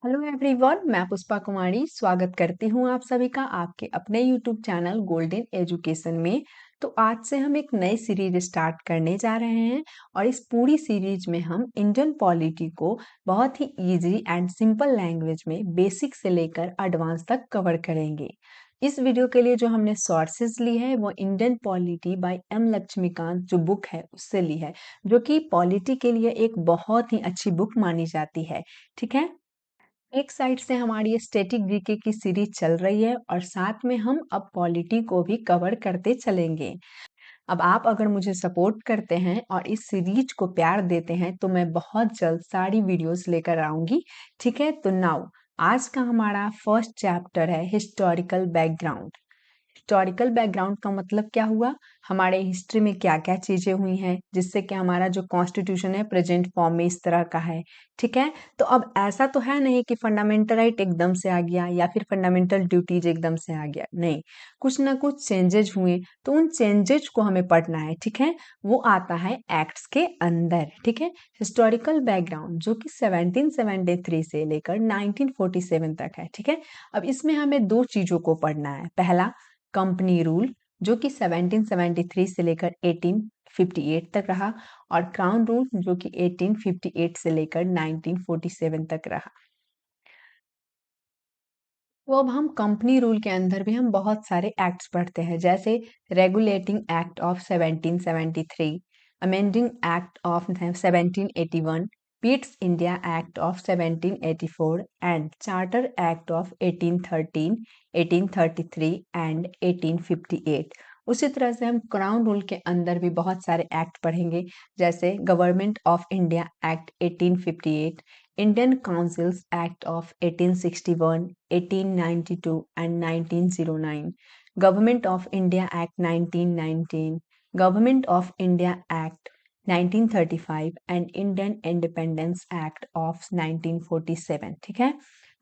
Hello everyone, मैं पुष्पा कुमारी स्वागत करती हूँ आप सभी का आपके अपने यूट्यूब चैनल गोल्डन एजुकेशन में। तो आज से हम एक नई सीरीज स्टार्ट करने जा रहे हैं और इस पूरी सीरीज में हम इंडियन पॉलिटी को बहुत ही इजी एंड सिंपल लैंग्वेज में बेसिक से लेकर एडवांस तक कवर करेंगे। इस वीडियो के लिए जो हमने सोर्सेज ली है वो Indian polity by M Laxmikanth जो बुक है उससे ली है, जो कि पॉलिटी के लिए एक बहुत ही अच्छी बुक मानी जाती है। ठीक है, एक साइड से हमारी ये स्टैटिक जीके की सीरीज चल रही है और साथ में हम अब पॉलिटी को भी कवर करते चलेंगे। अब आप अगर मुझे सपोर्ट करते हैं और इस सीरीज को प्यार देते हैं तो मैं बहुत जल्द सारी वीडियोस लेकर आऊंगी। ठीक है, तो नाउ आज का हमारा फर्स्ट चैप्टर है हिस्टोरिकल बैकग्राउंड। हिस्टोरिकल बैकग्राउंड का मतलब क्या हुआ, हमारे हिस्ट्री में क्या क्या चीजें हुई हैं जिससे कि हमारा जो कॉन्स्टिट्यूशन है प्रेजेंट फॉर्म में इस तरह का है। ठीक है, तो अब ऐसा तो है नहीं कि फंडामेंटल राइट एकदम से आ गया या फिर फंडामेंटल ड्यूटीज एकदम से आ गया, नहीं, कुछ ना कुछ चेंजेज हुए तो उन चेंजेज को हमें पढ़ना है। ठीक है, वो आता है एक्ट्स के अंदर। ठीक है, हिस्टोरिकल बैकग्राउंड जो कि 1773 से लेकर 1947 तक है। ठीक है, अब इसमें हमें दो चीजों को पढ़ना है। पहला, कंपनी रूल जो कि 1773 से लेकर 1858 तक रहा, और क्राउन रूल जो कि 1858 से लेकर 1947 तक रहा। तो अब हम कंपनी रूल के अंदर भी हम बहुत सारे एक्ट्स पढ़ते हैं, जैसे regulating act of 1773, amending act of 1781, Pitt's India act of 1784 and charter act of 1813, 1833 and 1858। उसी तरह से हम क्राउन रूल के अंदर भी बहुत सारे एक्ट पढ़ेंगे, जैसे government of India act 1858, Indian Councils Act of 1861, 1892 and 1909, Government of India Act 1919, Government of India Act 1935 and Indian Independence Act of 1947। ठीक है,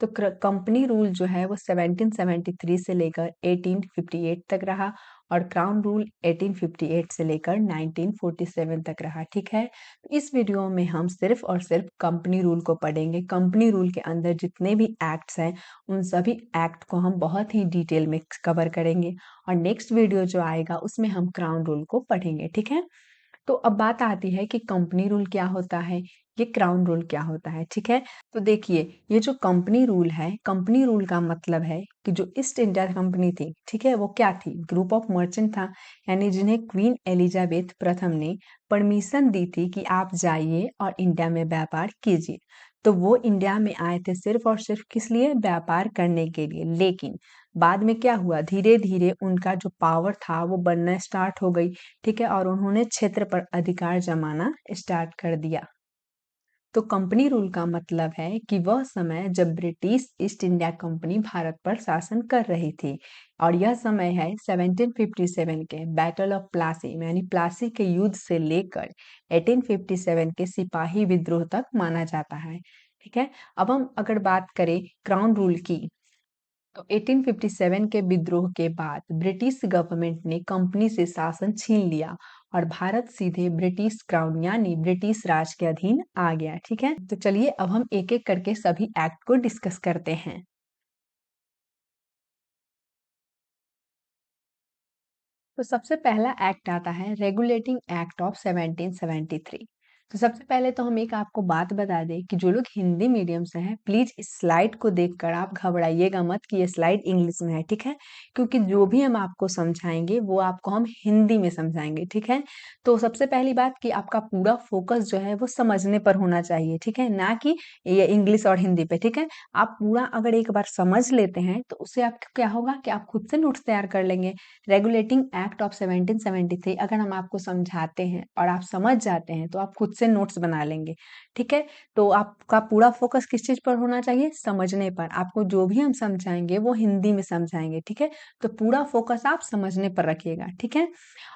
तो कंपनी रूल जो है वो 1773 से लेकर 1858 तक रहा और क्राउन रूल 1858 से लेकर 1947 तक रहा। ठीक है, इस वीडियो में हम सिर्फ और सिर्फ कंपनी रूल को पढ़ेंगे। कंपनी रूल के अंदर जितने भी एक्ट्स हैं उन सभी एक्ट को हम बहुत ही डिटेल में कवर करेंगे और नेक्स्ट वीडियो जो आएगा उसमें हम क्राउन रूल को पढ़ेंगे। ठीक है, तो अब बात आती है कि कंपनी रूल क्या होता है, ये क्राउन रूल क्या होता है। ठीक है, तो देखिए, ये जो कंपनी रूल है, कंपनी रूल का मतलब है कि जो ईस्ट इंडिया कंपनी थी, ठीक है, वो क्या थी, ग्रुप ऑफ मर्चेंट था, यानी जिन्हें क्वीन एलिजाबेथ प्रथम ने परमिशन दी थी कि आप जाइए और इंडिया में व्यापार कीजिए। तो वो इंडिया में आए थे सिर्फ और सिर्फ किस लिए, व्यापार करने के लिए। लेकिन बाद में क्या हुआ, धीरे धीरे उनका जो पावर था वो बनना स्टार्ट हो गई। ठीक है, और उन्होंने क्षेत्र पर अधिकार जमाना स्टार्ट कर दिया। तो कंपनी रूल का मतलब है कि वह समय जब British east India company Bharat पर शासन कर रही थी, और यह समय है 1757 के बैटल ऑफ प्लासी यानी प्लासी के युद्ध से लेकर 1857 के सिपाही विद्रोह तक माना जाता है। ठीक है, अब हम अगर बात करें क्राउन रूल की, तो 1857 के विद्रोह के बाद ब्रिटिश गवर्नमेंट ने कंपनी से शासन छीन लिया और भारत सीधे ब्रिटिश क्राउन यानी ब्रिटिश राज के अधीन आ गया। ठीक है, तो चलिए अब हम एक एक करके सभी एक्ट को डिस्कस करते हैं। तो सबसे पहला एक्ट आता है रेगुलेटिंग एक्ट ऑफ 1773। तो सबसे पहले तो हम एक आपको बात बता दें कि जो लोग हिंदी मीडियम से हैं प्लीज इस स्लाइड को देखकर आप घबराइएगा मत कि ये स्लाइड इंग्लिश में है। ठीक है, क्योंकि जो भी हम आपको समझाएंगे वो आपको हम हिंदी में समझाएंगे। ठीक है, तो सबसे पहली बात कि आपका पूरा फोकस जो है वो समझने पर होना चाहिए। ठीक है, ना कि ये इंग्लिश और हिंदी पे। ठीक है, आप पूरा अगर एक बार समझ लेते हैं तो उससे आपको क्या होगा कि आप खुद से नोट्स तैयार कर लेंगे। रेगुलेटिंग एक्ट ऑफ 1773 अगर हम आपको समझाते हैं और आप समझ जाते हैं तो आप खुद से नोट्स बना लेंगे। ठीक है, तो आपका पूरा फोकस किस चीज पर होना चाहिए, समझने पर। आपको जो भी हम समझाएंगे वो हिंदी में समझाएंगे। ठीक है, तो पूरा फोकस आप समझने पर रखिएगा। ठीक है,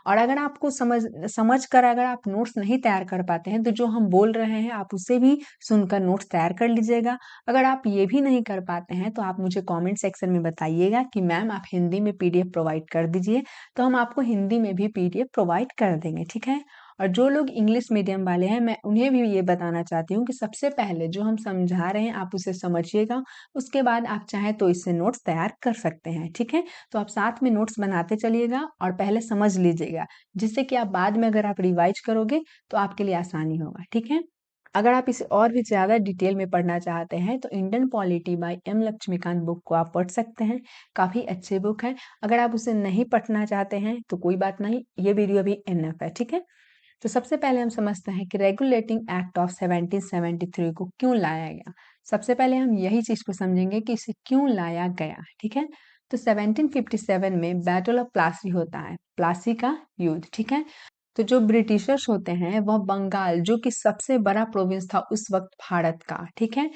और अगर आपको समझ कर अगर आप नोट्स नहीं तैयार कर पाते हैं तो जो हम बोल रहे हैं आप उसे भी सुनकर नोट्स तैयार कर लीजिएगा। अगर आप ये भी नहीं कर पाते हैं तो आप मुझे कमेंट सेक्शन में बताइएगा कि मैम आप हिंदी में पीडीएफ प्रोवाइड कर दीजिए, तो हम आपको हिंदी में भी पीडीएफ प्रोवाइड कर देंगे। ठीक है, और जो लोग इंग्लिश मीडियम वाले हैं मैं उन्हें भी ये बताना चाहती हूँ कि सबसे पहले जो हम समझा रहे हैं आप उसे समझिएगा, उसके बाद आप चाहें तो इससे नोट्स तैयार कर सकते हैं, ठीक है? तो आप साथ में नोट्स बनाते चलिएगा और पहले समझ लीजिएगा, जिससे कि आप बाद में अगर आप रिवाइज करोगे तो आपके लिए आसानी होगा, ठीक है? अगर आप इसे और भी ज़्यादा डिटेल में पढ़ना चाहते हैं तो Indian polity by M Laxmikanth book को आप पढ़ सकते हैं, काफ़ी अच्छी बुक है। अगर आप उसे नहीं पढ़ना चाहते हैं तो कोई बात नहीं, ये वीडियो भी इनफ है, ठीक है? तो सबसे पहले हम समझते हैं कि रेगुलेटिंग एक्ट ऑफ 1773 को क्यों लाया गया। सबसे पहले हम यही चीज़ को समझेंगे कि इसे क्यों लाया गया, ठीक है? तो 1757 में बैटल ऑफ प्लासी होता है, प्लासी का युद्ध, ठीक है? तो जो ब्रिटिशर्स होते हैं वह बंगाल जो कि सबसे बड़ा प्रोविंस था उस वक्त भारत का, ठीक है?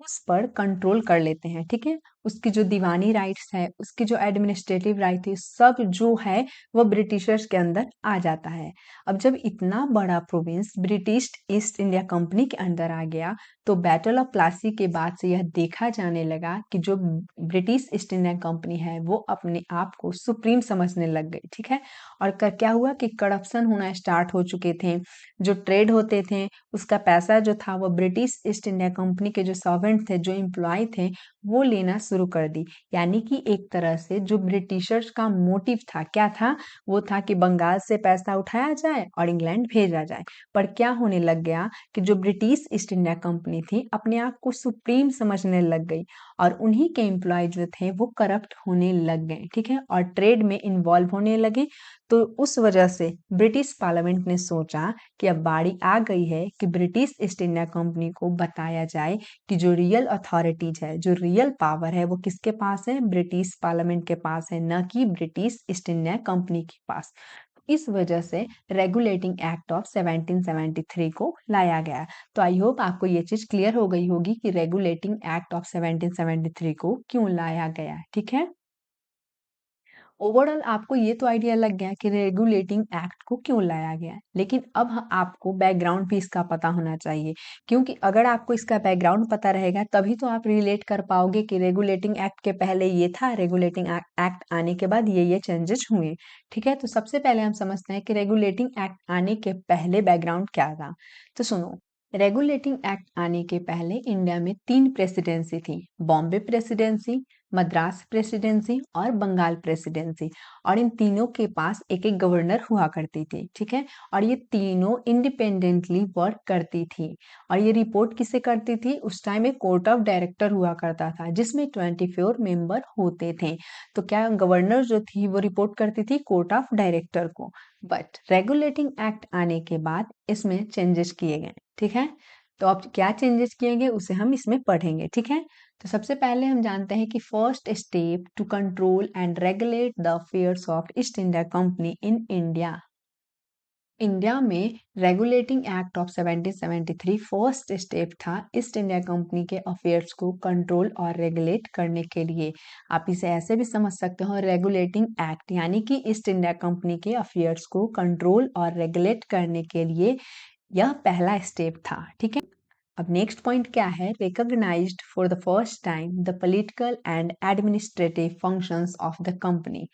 उस पर कंट्रोल कर लेते हैं, ठीक है? उसकी जो दीवानी राइट्स है, उसकी जो एडमिनिस्ट्रेटिव राइट है, सब जो है वो ब्रिटिशर्स के अंदर आ जाता है। अब जब इतना बड़ा province British east India Company के अंदर आ गया, तो बैटल ऑफ प्लासी के बाद से यह देखा जाने लगा कि जो ब्रिटिश ईस्ट इंडिया कंपनी है वो अपने आप को सुप्रीम समझने लग गई, ठीक है? और क्या हुआ कि करप्शन होना स्टार्ट हो चुके थे। जो ट्रेड होते थे उसका पैसा जो था वो ब्रिटिश ईस्ट इंडिया कंपनी के जो सर्वेंट थे, जो एम्प्लॉय थे, वो लेना शुरू कर दी। यानी कि एक तरह से जो ब्रिटिशर्स का मोटिव था, क्या था? वो था कि बंगाल से पैसा उठाया जाए और इंग्लैंड भेजा जाए। पर क्या होने लग गया कि जो ब्रिटिश ईस्ट इंडिया कंपनी थी अपने आप को सुप्रीम समझने लग गई और उन्हीं के एम्प्लॉय जो थे वो करप्ट होने लग गए, ठीक है? और ट्रेड में इन्वॉल्व होने लगे। तो उस वजह से ब्रिटिश पार्लियामेंट ने सोचा कि अब बारी आ गई है कि ब्रिटिश ईस्ट इंडिया कंपनी को बताया जाए कि जो रियल अथॉरिटीज है, जो रियल पावर है वो किसके पास है? ब्रिटिश पार्लियामेंट के पास है, न कि ब्रिटिश ईस्ट इंडिया कंपनी के पास। इस वजह से रेगुलेटिंग एक्ट ऑफ 1773 को लाया गया। तो आई होप आपको ये चीज क्लियर हो गई होगी कि रेगुलेटिंग एक्ट ऑफ 1773 को क्यों लाया गया, ठीक है? ओवरऑल आपको ये तो आइडिया लग गया कि रेगुलेटिंग एक्ट को क्यों लाया गया है। लेकिन अब आपको बैकग्राउंड भी इसका पता होना चाहिए, क्योंकि अगर आपको इसका बैकग्राउंड पता रहेगा तभी तो आप रिलेट कर पाओगे कि रेगुलेटिंग एक्ट के पहले ये था, रेगुलेटिंग एक्ट आने के बाद ये चेंजेस हुए, ठीक है? तो सबसे पहले हम समझते हैं कि रेगुलेटिंग एक्ट आने के पहले बैकग्राउंड क्या था। तो सुनो, रेगुलेटिंग एक्ट आने के पहले इंडिया में 3 प्रेसिडेंसी थी, बॉम्बे प्रेसिडेंसी, मद्रास प्रेसिडेंसी और बंगाल प्रेसिडेंसी। और इन तीनों के पास एक एक गवर्नर हुआ करती थी, ठीक है? और ये तीनों इंडिपेंडेंटली वर्क करती थी। और ये रिपोर्ट किसे करती थी? उस टाइम एक कोर्ट ऑफ डायरेक्टर हुआ करता था जिसमें 24 मेंबर होते थे। तो क्या गवर्नर जो थी वो रिपोर्ट करती थी कोर्ट ऑफ डायरेक्टर को। बट रेगुलेटिंग एक्ट आने के बाद इसमें चेंजेस किए गए, ठीक है? तो अब क्या चेंजेस किए गए उसे हम इसमें पढ़ेंगे, ठीक है? तो सबसे पहले हम जानते हैं कि first step to control and regulate the affairs of East India Company in India. India में regulating act of 1773 first step था ईस्ट इंडिया कंपनी के अफेयर्स को कंट्रोल और रेगुलेट करने के लिए। आप इसे ऐसे भी समझ सकते हो, रेगुलेटिंग एक्ट यानी कि ईस्ट इंडिया कंपनी के अफेयर्स को कंट्रोल और रेगुलेट करने के लिए यह पहला स्टेप था, ठीक है? अब नेक्स्ट पॉइंट क्या है? Recognised for the first time the political and administrative functions of the company.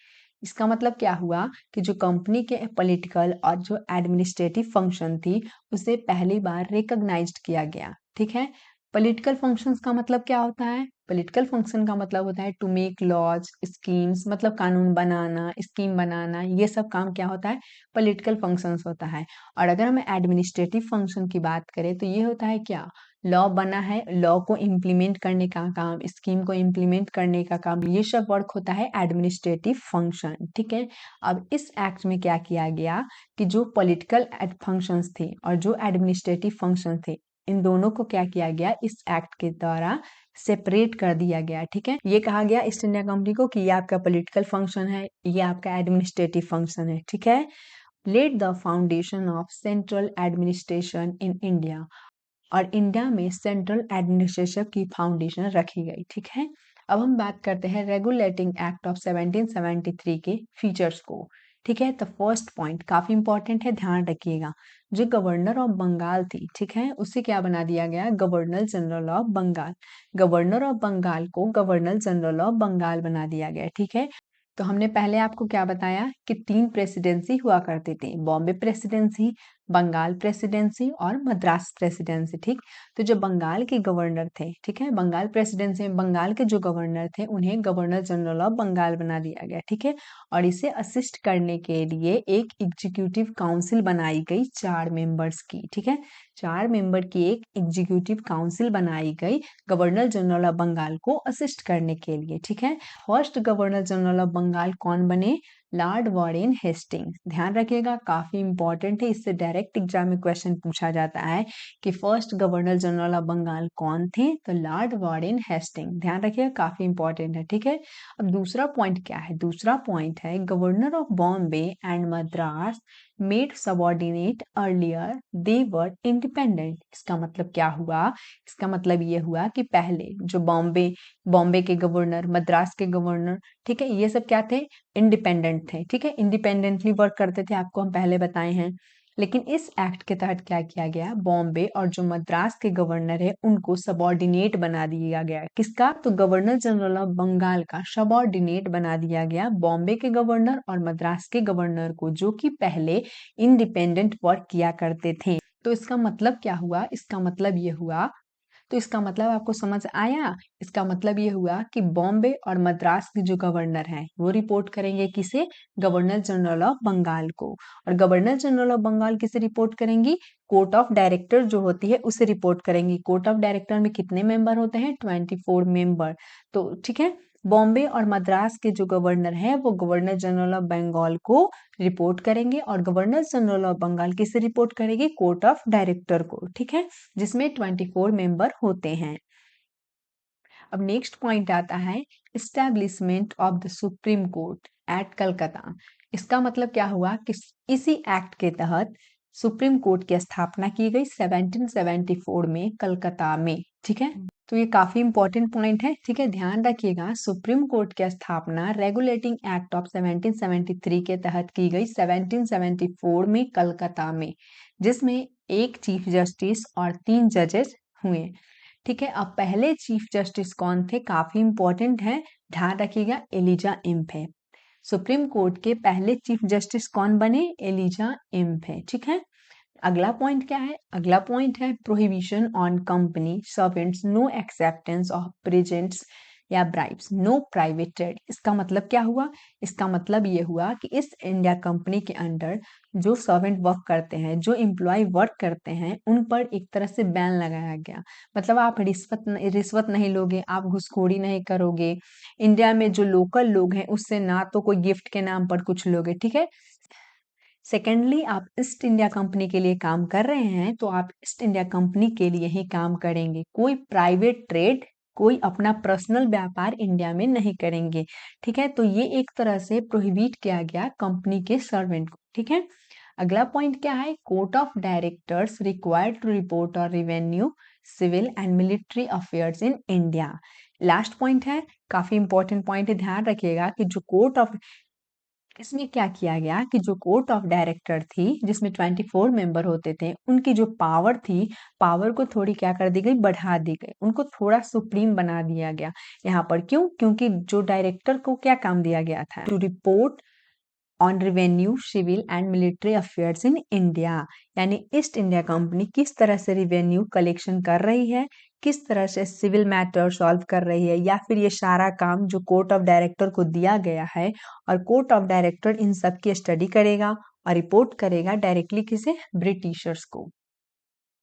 इसका मतलब क्या हुआ कि जो कंपनी के पॉलिटिकल और जो एडमिनिस्ट्रेटिव फंक्शन थी उसे पहली बार रिकॉग्नाइज्ड किया गया, ठीक है? पॉलिटिकल फंक्शंस का मतलब क्या होता है? पॉलिटिकल फंक्शन का मतलब होता है टू मेक लॉज, स्कीम्स, मतलब कानून बनाना, स्कीम बनाना, ये सब काम क्या होता है? पॉलिटिकल फंक्शंस होता है। और अगर हम एडमिनिस्ट्रेटिव फंक्शन की बात करें तो ये होता है क्या? लॉ बना है, लॉ को इम्प्लीमेंट करने का काम, स्कीम को इम्प्लीमेंट करने का काम, ये सब वर्क होता है एडमिनिस्ट्रेटिव फंक्शन, ठीक है? अब इस एक्ट में क्या किया गया कि जो पॉलिटिकल फंक्शंस थे और जो एडमिनिस्ट्रेटिव फंक्शन थे, इन दोनों को क्या किया गया इस एक्ट के द्वारा सेपरेट कर दिया गया, ठीक है? ये कहा गया ईस्ट इंडिया कंपनी को कि ये आपका पॉलिटिकल फंक्शन है, ये आपका एडमिनिस्ट्रेटिव फंक्शन है, ठीक है? Laid the foundation of central administration in India. और इंडिया में सेंट्रल एडमिनिस्ट्रेशन की फाउंडेशन रखी गई, ठीक है? अब हम बात करते हैं रेगुलेटिंग एक्ट ऑफ 1773 के फीचर्स को, ठीक है? तो फर्स्ट पॉइंट काफी इंपॉर्टेंट है, ध्यान रखिएगा। जो गवर्नर ऑफ बंगाल थी, ठीक है, उसे क्या बना दिया गया? Governor general of Bengal. Governor of Bengal को गवर्नर जनरल ऑफ बंगाल बना दिया गया, ठीक है? तो हमने पहले आपको क्या बताया कि 3 प्रेसिडेंसी हुआ करती थी, बॉम्बे प्रेसिडेंसी, बंगाल प्रेसिडेंसी और मद्रास प्रेसिडेंसी। ठीक, तो जो बंगाल के गवर्नर थे, ठीक है, बंगाल प्रेसिडेंसी में बंगाल के जो गवर्नर थे उन्हें गवर्नर जनरल ऑफ बंगाल बना दिया गया। ठीक है, और इसे असिस्ट करने के लिए एक एग्जीक्यूटिव काउंसिल बनाई गई 4 मेंबर्स की। ठीक है, 4 मेंबर की एक एग्जीक्यूटिव काउंसिल बनाई गई गवर्नर जनरल ऑफ बंगाल को असिस्ट करने के लिए। ठीक है, first governor general of Bengal कौन बने? Lord Warren Hastings. ध्यान रखिएगा, काफी इंपॉर्टेंट है, इससे डायरेक्ट एग्जाम में क्वेश्चन पूछा जाता है कि first governor general of Bengal कौन थे? तो लॉर्ड वॉरेन हेस्टिंग। ध्यान रखिएगा, काफी इंपॉर्टेंट है। ठीक है, अब दूसरा पॉइंट क्या है? दूसरा पॉइंट है governor of Bombay and Madras made subordinate earlier they were independent. इसका मतलब क्या हुआ? इसका मतलब ये हुआ कि पहले जो बॉम्बे के गवर्नर, मद्रास के गवर्नर, ठीक है, ये सब क्या थे? इंडिपेंडेंट थे। ठीक है, इंडिपेंडेंटली वर्क करते थे, आपको हम पहले बताए हैं। लेकिन इस एक्ट के तहत क्या किया गया? बॉम्बे और जो मद्रास के गवर्नर है उनको सबॉर्डिनेट बना दिया गया। किसका? तो गवर्नर जनरल ऑफ बंगाल का सबॉर्डिनेट बना दिया गया बॉम्बे के गवर्नर और मद्रास के गवर्नर को, जो कि पहले इंडिपेंडेंट वर्क किया करते थे। तो इसका मतलब क्या हुआ? इसका मतलब ये हुआ, तो इसका मतलब आपको समझ आया? इसका मतलब ये हुआ कि बॉम्बे और मद्रास के जो गवर्नर हैं वो रिपोर्ट करेंगे किसे? गवर्नर जनरल ऑफ बंगाल को। और गवर्नर जनरल ऑफ बंगाल किसे रिपोर्ट करेंगी? कोर्ट ऑफ डायरेक्टर जो होती है उसे रिपोर्ट करेंगी। कोर्ट ऑफ डायरेक्टर में कितने मेंबर होते हैं? 24 मेंबर। तो ठीक है, बॉम्बे और मद्रास के जो गवर्नर हैं वो गवर्नर जनरल ऑफ बंगाल को रिपोर्ट करेंगे और गवर्नर जनरल ऑफ बंगाल किसे रिपोर्ट करेंगे? कोर्ट ऑफ डायरेक्टर को। ठीक है, जिसमें 24 मेंबर होते हैं। अब नेक्स्ट पॉइंट आता है establishment of the supreme court at Calcutta. इसका मतलब क्या हुआ कि इसी एक्ट के तहत सुप्रीम कोर्ट की स्थापना की गई 1774 में कलकत्ता में। ठीक है, तो ये काफी इंपॉर्टेंट पॉइंट है। ठीक है, ध्यान रखिएगा, सुप्रीम कोर्ट की स्थापना रेगुलेटिंग एक्ट ऑफ 1773 के तहत की गई 1774 में कलकत्ता में, जिसमें एक चीफ जस्टिस और 3 जजेस हुए। ठीक है, अब पहले चीफ जस्टिस कौन थे? काफी इंपॉर्टेंट है, ध्यान रखिएगा, एलिजा इम्फे। सुप्रीम कोर्ट के पहले चीफ जस्टिस कौन बने? Elijah Impey. ठीक है, अगला पॉइंट क्या है? अगला पॉइंट है prohibition on company servants no acceptance of presents या ब्राइब्स, नो प्राइवेट ट्रेड। इसका मतलब क्या हुआ? इसका मतलब ये हुआ कि इस इंडिया कंपनी के अंडर जो सर्वेंट वर्क करते हैं, जो एम्प्लॉय वर्क करते हैं, उन पर एक तरह से बैन लगाया गया। मतलब आप रिश्वत नहीं लोगे, आप घूसखोरी नहीं करोगे। इंडिया में जो लोकल लोग हैं उससे ना तो कोई गिफ्ट के नाम पर कुछ लोगे। ठीक है, सेकेंडली, आप ईस्ट इंडिया कंपनी के लिए काम कर रहे हैं तो आप ईस्ट इंडिया कंपनी के लिए ही काम करेंगे। कोई प्राइवेट ट्रेड, कोई अपना पर्सनल व्यापार इंडिया में नहीं करेंगे। ठीक है, तो ये एक तरह से प्रोहिबिट किया गया कंपनी के सर्वेंट को। ठीक है, अगला पॉइंट क्या है? Court of directors required to report on revenue, civil and military affairs in India. Last point है, काफी इंपॉर्टेंट पॉइंट है, ध्यान रखिएगा कि जो कोर्ट ऑफ, इसमें क्या किया गया कि जो कोर्ट ऑफ डायरेक्टर थी जिसमें 24 मेंबर होते थे, उनकी जो पावर थी, पावर को थोड़ी क्या कर दी गई? बढ़ा दी गई, उनको थोड़ा सुप्रीम बना दिया गया। यहाँ पर क्यों? क्योंकि जो डायरेक्टर को क्या काम दिया गया था? To report on revenue, civil and military affairs in India. यानी ईस्ट इंडिया कंपनी किस तरह से रेवेन्यू कलेक्शन कर रही है, किस तरह से सिविल मैटर सॉल्व कर रही है, या फिर ये सारा काम जो कोर्ट ऑफ डायरेक्टर को दिया गया है, और कोर्ट ऑफ डायरेक्टर इन सब की स्टडी करेगा और रिपोर्ट करेगा डायरेक्टली किसे? ब्रिटिशर्स को।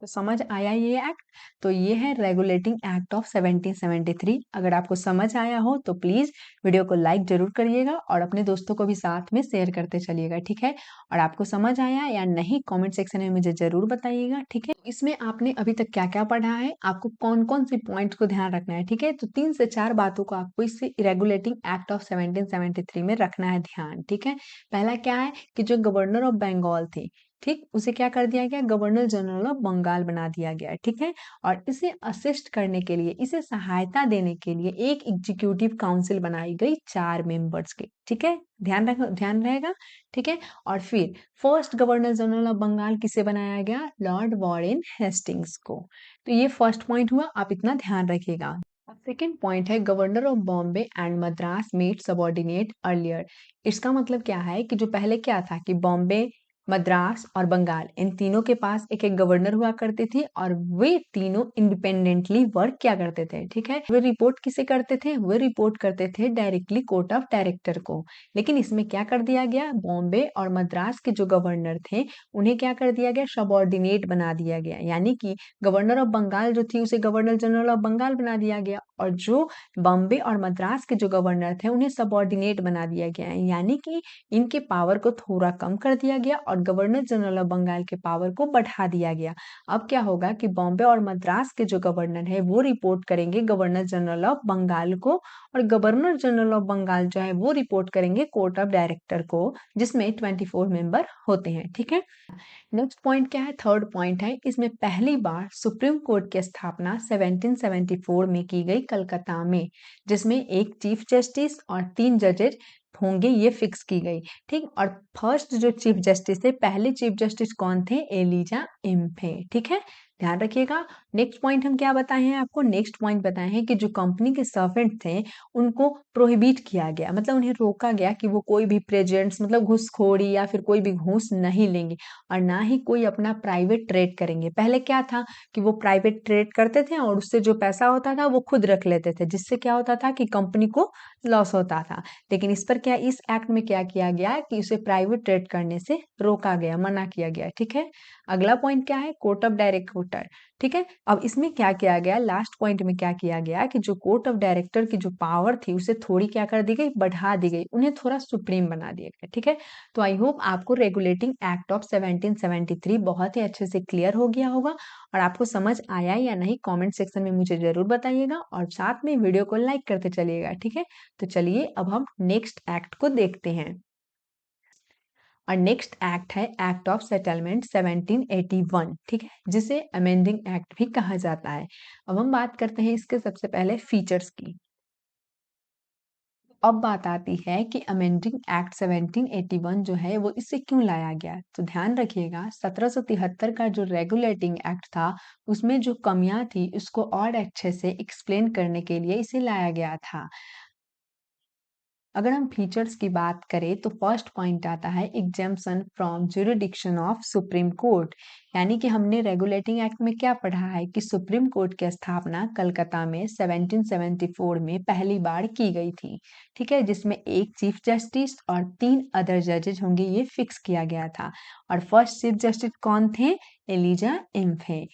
तो समझ आया ये एक्ट? तो ये है रेगुलेटिंग एक्ट ऑफ 1773। अगर आपको समझ आया हो तो प्लीज वीडियो को लाइक जरूर करिएगा और अपने दोस्तों को भी साथ में शेयर करते चलिएगा। ठीक है, और आपको समझ आया या नहीं कमेंट सेक्शन में मुझे जरूर बताइएगा। ठीक है, इसमें आपने अभी तक क्या क्या पढ़ा है, आपको कौन कौन सी पॉइंट्स को ध्यान रखना है। ठीक है, तो 3 से 4 बातों को आपको इस रेगुलेटिंग एक्ट ऑफ 1773 में रखना है ध्यान। ठीक है, पहला क्या है कि जो गवर्नर ऑफ बंगाल थे, ठीक, उसे क्या कर दिया गया? गवर्नर जनरल ऑफ बंगाल बना दिया गया। ठीक है, और इसे असिस्ट करने के लिए, इसे सहायता देने के लिए एक एग्जीक्यूटिव काउंसिल बनाई गई 4 मेंबर्स की। ठीक है, ध्यान रहेगा। ठीक है, और फिर first governor general of Bengal किसे बनाया गया? लॉर्ड वॉरेन हेस्टिंग्स को। तो ये फर्स्ट पॉइंट हुआ, आप इतना ध्यान रखिएगा। सेकेंड पॉइंट है governor of Bombay and Madras made subordinate earlier. इसका मतलब क्या है कि जो पहले क्या था कि बॉम्बे मद्रास और बंगाल, इन तीनों के पास एक एक गवर्नर हुआ करते थे और वे तीनों इंडिपेंडेंटली वर्क क्या करते थे, ठीक है। वे रिपोर्ट किसे करते थे, वे रिपोर्ट करते थे डायरेक्टली कोर्ट ऑफ डायरेक्टर को। लेकिन इसमें क्या कर दिया गया, बॉम्बे और मद्रास के जो गवर्नर थे उन्हें क्या कर दिया गया, सबऑर्डिनेट बना दिया गया। यानी कि गवर्नर ऑफ बंगाल जो थी उसे गवर्नर जनरल ऑफ बंगाल बना दिया गया, और जो बॉम्बे और मद्रास के जो गवर्नर थे उन्हें सबऑर्डिनेट बना दिया गया। यानी कि इनके पावर को थोड़ा कम कर दिया गया और गवर्नर जनरल ऑफ बंगाल के पावर को बढ़ा दिया गया। अब क्या होगा कि बॉम्बे और मद्रास के जो गवर्नर है वो रिपोर्ट करेंगे गवर्नर जनरल ऑफ बंगाल को, और गवर्नर जनरल ऑफ बंगाल जो है वो रिपोर्ट करेंगे कोर्ट ऑफ डायरेक्टर को, जिसमें 24 मेंबर होते हैं, ठीक है। नेक्स्ट पॉइंट क्या है, थर्ड पॉइंट है, इसमें पहली बार सुप्रीम कोर्ट की स्थापना 1774 में की गई कलकत्ता में, जिसमें एक चीफ जस्टिस और 3 जजेस होंगे, ये फिक्स की गई, ठीक। और फर्स्ट जो चीफ जस्टिस थे, पहले चीफ जस्टिस कौन थे, एलिजा इम्फे, ठीक है, ध्यान रखिएगा। नेक्स्ट पॉइंट हम क्या बताए हैं आपको, नेक्स्ट पॉइंट बताए हैं कि जो कंपनी के सर्वेंट थे उनको प्रोहिबिट किया गया, मतलब उन्हें रोका गया कि वो कोई भी प्रेजेंट्स मतलब घूसखोरी या फिर कोई भी घूस नहीं लेंगे, और ना ही कोई अपना प्राइवेट ट्रेड करेंगे। पहले क्या था कि वो प्राइवेट ट्रेड करते थे और उससे जो पैसा होता था वो खुद रख लेते थे, जिससे क्या होता था कि कंपनी को लॉस होता था। लेकिन इस पर क्या, इस एक्ट में क्या किया गया कि उसे प्राइवेट ट्रेड करने से रोका गया, मना किया गया, ठीक है। अगला पॉइंट क्या है, कोर्ट ऑफ डायरेक्टर, ठीक है। अब इसमें क्या किया गया, लास्ट पॉइंट में क्या किया गया कि जो कोर्ट ऑफ डायरेक्टर की जो पावर थी उसे थोड़ी क्या कर दी गई, बढ़ा दी गई, उन्हें थोड़ा सुप्रीम बना दिया गया, ठीक है। तो आई होप आपको रेगुलेटिंग एक्ट ऑफ 1773 बहुत ही अच्छे से क्लियर हो गया होगा, और आपको समझ आया या नहीं कमेंट सेक्शन में मुझे जरूर बताइएगा, और साथ में वीडियो को लाइक करते चलिएगा, ठीक है। तो चलिए अब हम नेक्स्ट एक्ट को देखते हैं, और नेक्स्ट एक्ट है एक्ट ऑफ सेटलमेंट 1781, ठीक है, जिसे अमेंडिंग एक्ट भी कहा जाता है। अब हम बात करते हैं इसके सबसे पहले फीचर्स की। अब बात आती है कि अमेंडिंग एक्ट 1781 जो है वो इससे क्यों लाया गया। तो ध्यान रखिएगा 1773 का जो रेगुलेटिंग एक्ट था उसमें जो कमियां थी उसको और अच्छे से एक्सप्लेन करने के लिए इसे लाया गया था। अगर हम फीचर्स की बात करें तो फर्स्ट पॉइंट आता है exemption from jurisdiction of supreme court. यानी कि हमने रेगुलेटिंग एक्ट में क्या पढ़ा है कि सुप्रीम कोर्ट की स्थापना कलकत्ता में 1774 में पहली बार की गई थी, ठीक है, जिसमें एक चीफ जस्टिस और 3 अदर जजेज होंगे, ये फिक्स किया गया था। और फर्स्ट चीफ जस्टिस कौन थे, एलिजा इम्फे।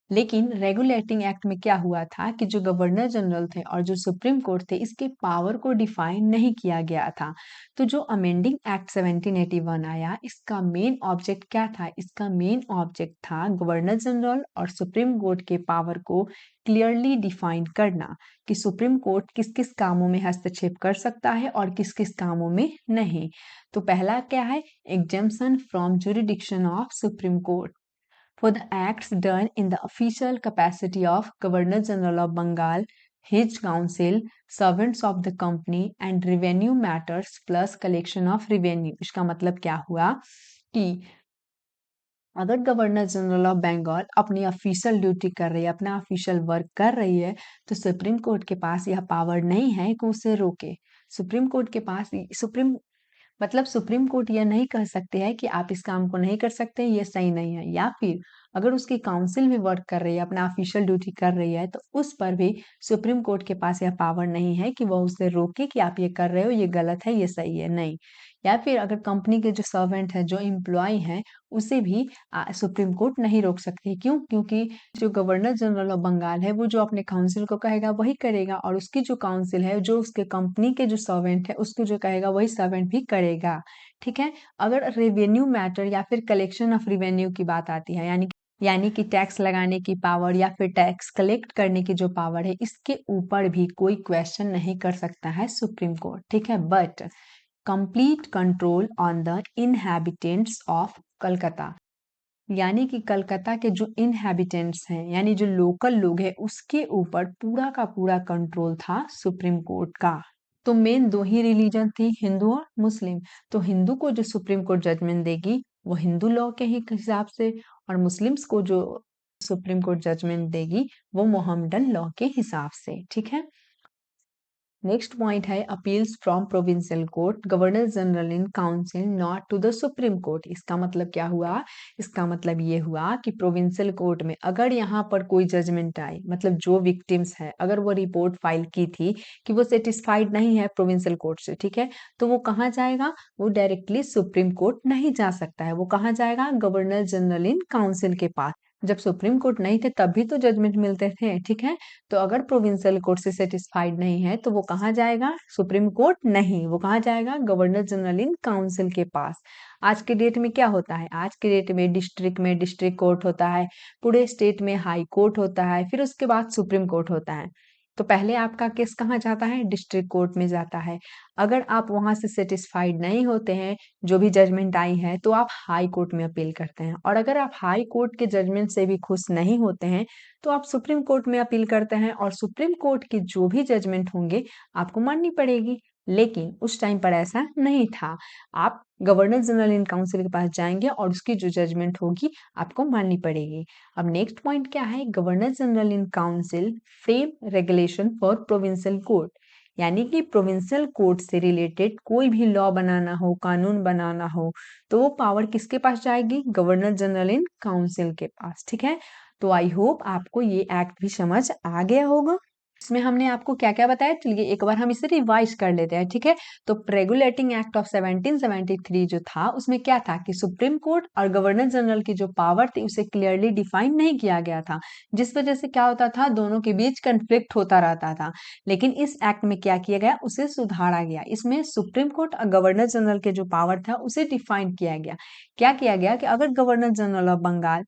लेकिन रेगुलेटिंग एक्ट में क्या हुआ था कि जो गवर्नर जनरल थे और जो सुप्रीम कोर्ट थे इसके पावर को डिफाइन नहीं किया गया था। तो जो अमेंडिंग एक्ट 1781 आया, इसका मेन ऑब्जेक्ट क्या था, इसका मेन ऑब्जेक्ट था गवर्नर जनरल और सुप्रीम कोर्ट के पावर को क्लियरली डिफाइन करना कि सुप्रीम कोर्ट किस किस कामों में हस्तक्षेप कर सकता है और किस किस कामों में नहीं। तो पहला क्या है, exemption from jurisdiction of supreme court for the acts done in the official capacity of Governor General of Bengal, his council, servants of the company and revenue matters plus collection of revenue। इसका मतलब क्या हुआ कि अगर governor general of Bengal अपनी official duty कर रही है, अपना ऑफिशियल वर्क कर रही है, तो सुप्रीम कोर्ट के पास यह पावर नहीं है कि उसे रोके। सुप्रीम कोर्ट के पास सुप्रीम कोर्ट ये नहीं कह सकते हैं कि आप इस काम को नहीं कर सकते, ये सही नहीं है, या फिर अगर उसकी काउंसिल भी वर्क कर रही है, अपना ऑफिशियल ड्यूटी कर रही है, तो उस पर भी सुप्रीम कोर्ट के पास यह पावर नहीं है कि वह उसे रोके कि आप ये कर रहे हो, ये गलत है, ये सही है, नहीं। या फिर अगर कंपनी के जो सर्वेंट है, जो एम्प्लॉय हैं, उसे भी सुप्रीम कोर्ट नहीं रोक सकती। क्यों, क्योंकि जो गवर्नर जनरल ऑफ बंगाल है वो जो अपने काउंसिल को कहेगा वही करेगा, और उसकी जो काउंसिल है, जो उसके कंपनी के जो सर्वेंट है उसको जो कहेगा वही सर्वेंट भी करेगा, ठीक है। अगर रेवेन्यू मैटर या फिर कलेक्शन ऑफ रेवेन्यू की बात आती है, यानी कि टैक्स लगाने की पावर या फिर टैक्स कलेक्ट करने की जो पावर है, इसके ऊपर भी कोई क्वेश्चन नहीं कर सकता है सुप्रीम कोर्ट, ठीक है। But complete control on the inhabitants of Calcutta, यानी कि कलकत्ता के जो इनहैबिटेंट्स हैं, यानी जो लोकल लोग हैं, उसके ऊपर पूरा का पूरा कंट्रोल था सुप्रीम कोर्ट का। तो मेन दो ही रिलीजन थी, हिंदू और मुस्लिम। तो हिंदू को जो सुप्रीम कोर्ट जजमेंट देगी वो हिंदू लॉ के ही हिसाब से, और मुस्लिम्स को जो सुप्रीम कोर्ट जजमेंट देगी वो मोहम्मडन लॉ के हिसाब से, ठीक है। नेक्स्ट पॉइंट है appeals from provincial court governor general in council not to the supreme court. इसका मतलब क्या हुआ? इसका मतलब ये हुआ कि प्रोविंशियल कोर्ट में अगर यहाँ पर कोई जजमेंट आए, मतलब जो विक्टिम्स है अगर वो रिपोर्ट फाइल की थी कि वो सेटिस्फाइड नहीं है प्रोविंशियल कोर्ट से, ठीक है, तो वो कहाँ जाएगा? वो डायरेक्टली सुप्रीम कोर्ट नहीं जा सकता है। वो कहाँ जाएगा? गवर्नर जनरल इन काउंसिल के पास। जब सुप्रीम कोर्ट नहीं थे तभी तो जजमेंट मिलते थे, ठीक है। तो अगर प्रोविंशियल कोर्ट से सेटिस्फाइड नहीं है तो वो कहाँ जाएगा? सुप्रीम कोर्ट नहीं, वो कहाँ जाएगा? गवर्नर जनरल इन काउंसिल के पास। आज के डेट में क्या होता है? आज के डेट में डिस्ट्रिक्ट कोर्ट होता है, पूरे स्टेट में हाई कोर्ट होता है, फिर उसके बाद सुप्रीम कोर्ट होता है। तो पहले आपका केस कहाँ जाता है? डिस्ट्रिक्ट कोर्ट में जाता है। अगर आप वहां से सेटिस्फाइड नहीं होते हैं, जो भी जजमेंट आई है, तो आप हाई कोर्ट में अपील करते हैं। और अगर आप हाई कोर्ट के जजमेंट से भी खुश नहीं होते हैं तो आप सुप्रीम कोर्ट में अपील करते हैं और सुप्रीम कोर्ट की जो भी जजमेंट होंगे आपको माननी पड़ेगी। लेकिन उस टाइम पर ऐसा नहीं था। आप गवर्नर जनरल इन काउंसिल के पास जाएंगे और उसकी जो जजमेंट होगी आपको माननी पड़ेगी। अब नेक्स्ट पॉइंट क्या है? Governor general in council frame regulation for provincial court. यानी कि प्रोविंशियल कोर्ट से रिलेटेड कोई भी लॉ बनाना हो, कानून बनाना हो, तो वो पावर किसके पास जाएगी? गवर्नर जनरल इन काउंसिल के पास, ठीक है। तो आई होप आपको ये एक्ट भी समझ आ गया होगा। इसमें हमने आपको क्या क्या बताया, चलिए एक बार हम इसे रिवाइज कर लेते हैं, ठीक है। तो रेगुलेटिंग एक्ट ऑफ 1773 जो था उसमें क्या था कि सुप्रीम कोर्ट और गवर्नर जनरल की जो पावर थी उसे क्लियरली डिफाइन नहीं किया गया था, जिस वजह से क्या होता था, दोनों के बीच कंफ्लिक्ट होता रहता था। लेकिन इस एक्ट में क्या किया गया, उसे सुधारा गया। इसमें सुप्रीम कोर्ट और गवर्नर जनरल के जो पावर था उसे डिफाइन किया गया। क्या किया गया कि अगर गवर्नर जनरल ऑफ बंगाल,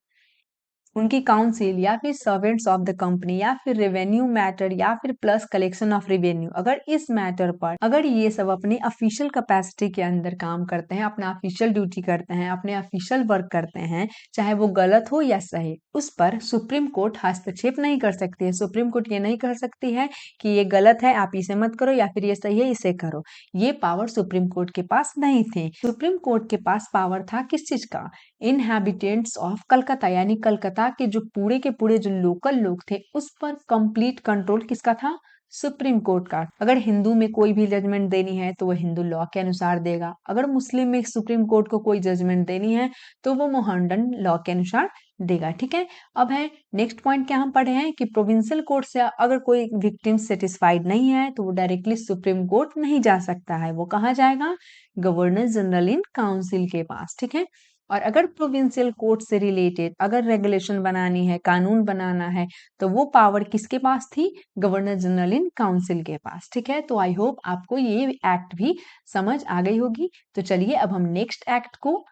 उनकी काउंसिल या फिर सर्वेंट्स ऑफ द कंपनी या फिर रेवेन्यू मैटर या फिर प्लस कलेक्शन ऑफ रेवेन्यू, अगर इस मैटर पर अगर ये सब अपनी ऑफिशियल कैपेसिटी के अंदर काम करते हैं, अपना ऑफिशियल ड्यूटी करते हैं, अपने ऑफिशियल वर्क करते हैं, चाहे वो गलत हो या सही, उस पर सुप्रीम कोर्ट हस्तक्षेप नहीं कर सकती है। सुप्रीम कोर्ट ये नहीं कर सकती है कि ये गलत है आप इसे मत करो, या फिर ये सही है इसे करो। ये पावर सुप्रीम कोर्ट के पास नहीं थे। सुप्रीम कोर्ट के पास पावर था किस चीज का? इनहैबिटेंट्स ऑफ कलकत्ता, यानी कलकत्ता के जो पूरे के पूरे जो लोकल लोग थे उस पर कंप्लीट कंट्रोल किसका था? सुप्रीम कोर्ट का। अगर हिंदू में कोई भी जजमेंट देनी है तो वो हिंदू लॉ के अनुसार देगा। अगर मुस्लिम में सुप्रीम कोर्ट को कोई जजमेंट देनी है तो वो मोहम्मडन लॉ के अनुसार देगा, ठीक है। अब है नेक्स्ट पॉइंट क्या हम पढ़े हैं कि प्रोविंशियल कोर्ट से अगर कोई विक्टिम सेटिस्फाइड नहीं है तो वो डायरेक्टली सुप्रीम कोर्ट नहीं जा सकता है। वो कहाँ जाएगा? गवर्नर जनरल इन काउंसिल के पास, ठीक है। और अगर प्रोविंशियल कोर्ट से रिलेटेड अगर रेगुलेशन बनानी है, कानून बनाना है, तो वो पावर किसके पास थी? गवर्नर जनरल इन काउंसिल के पास, ठीक है। तो आई होप आपको ये एक्ट भी समझ आ गई होगी। तो चलिए अब हम नेक्स्ट एक्ट को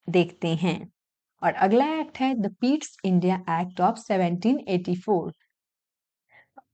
देखते हैं। और अगला एक्ट है the Pitt's India act of 1784।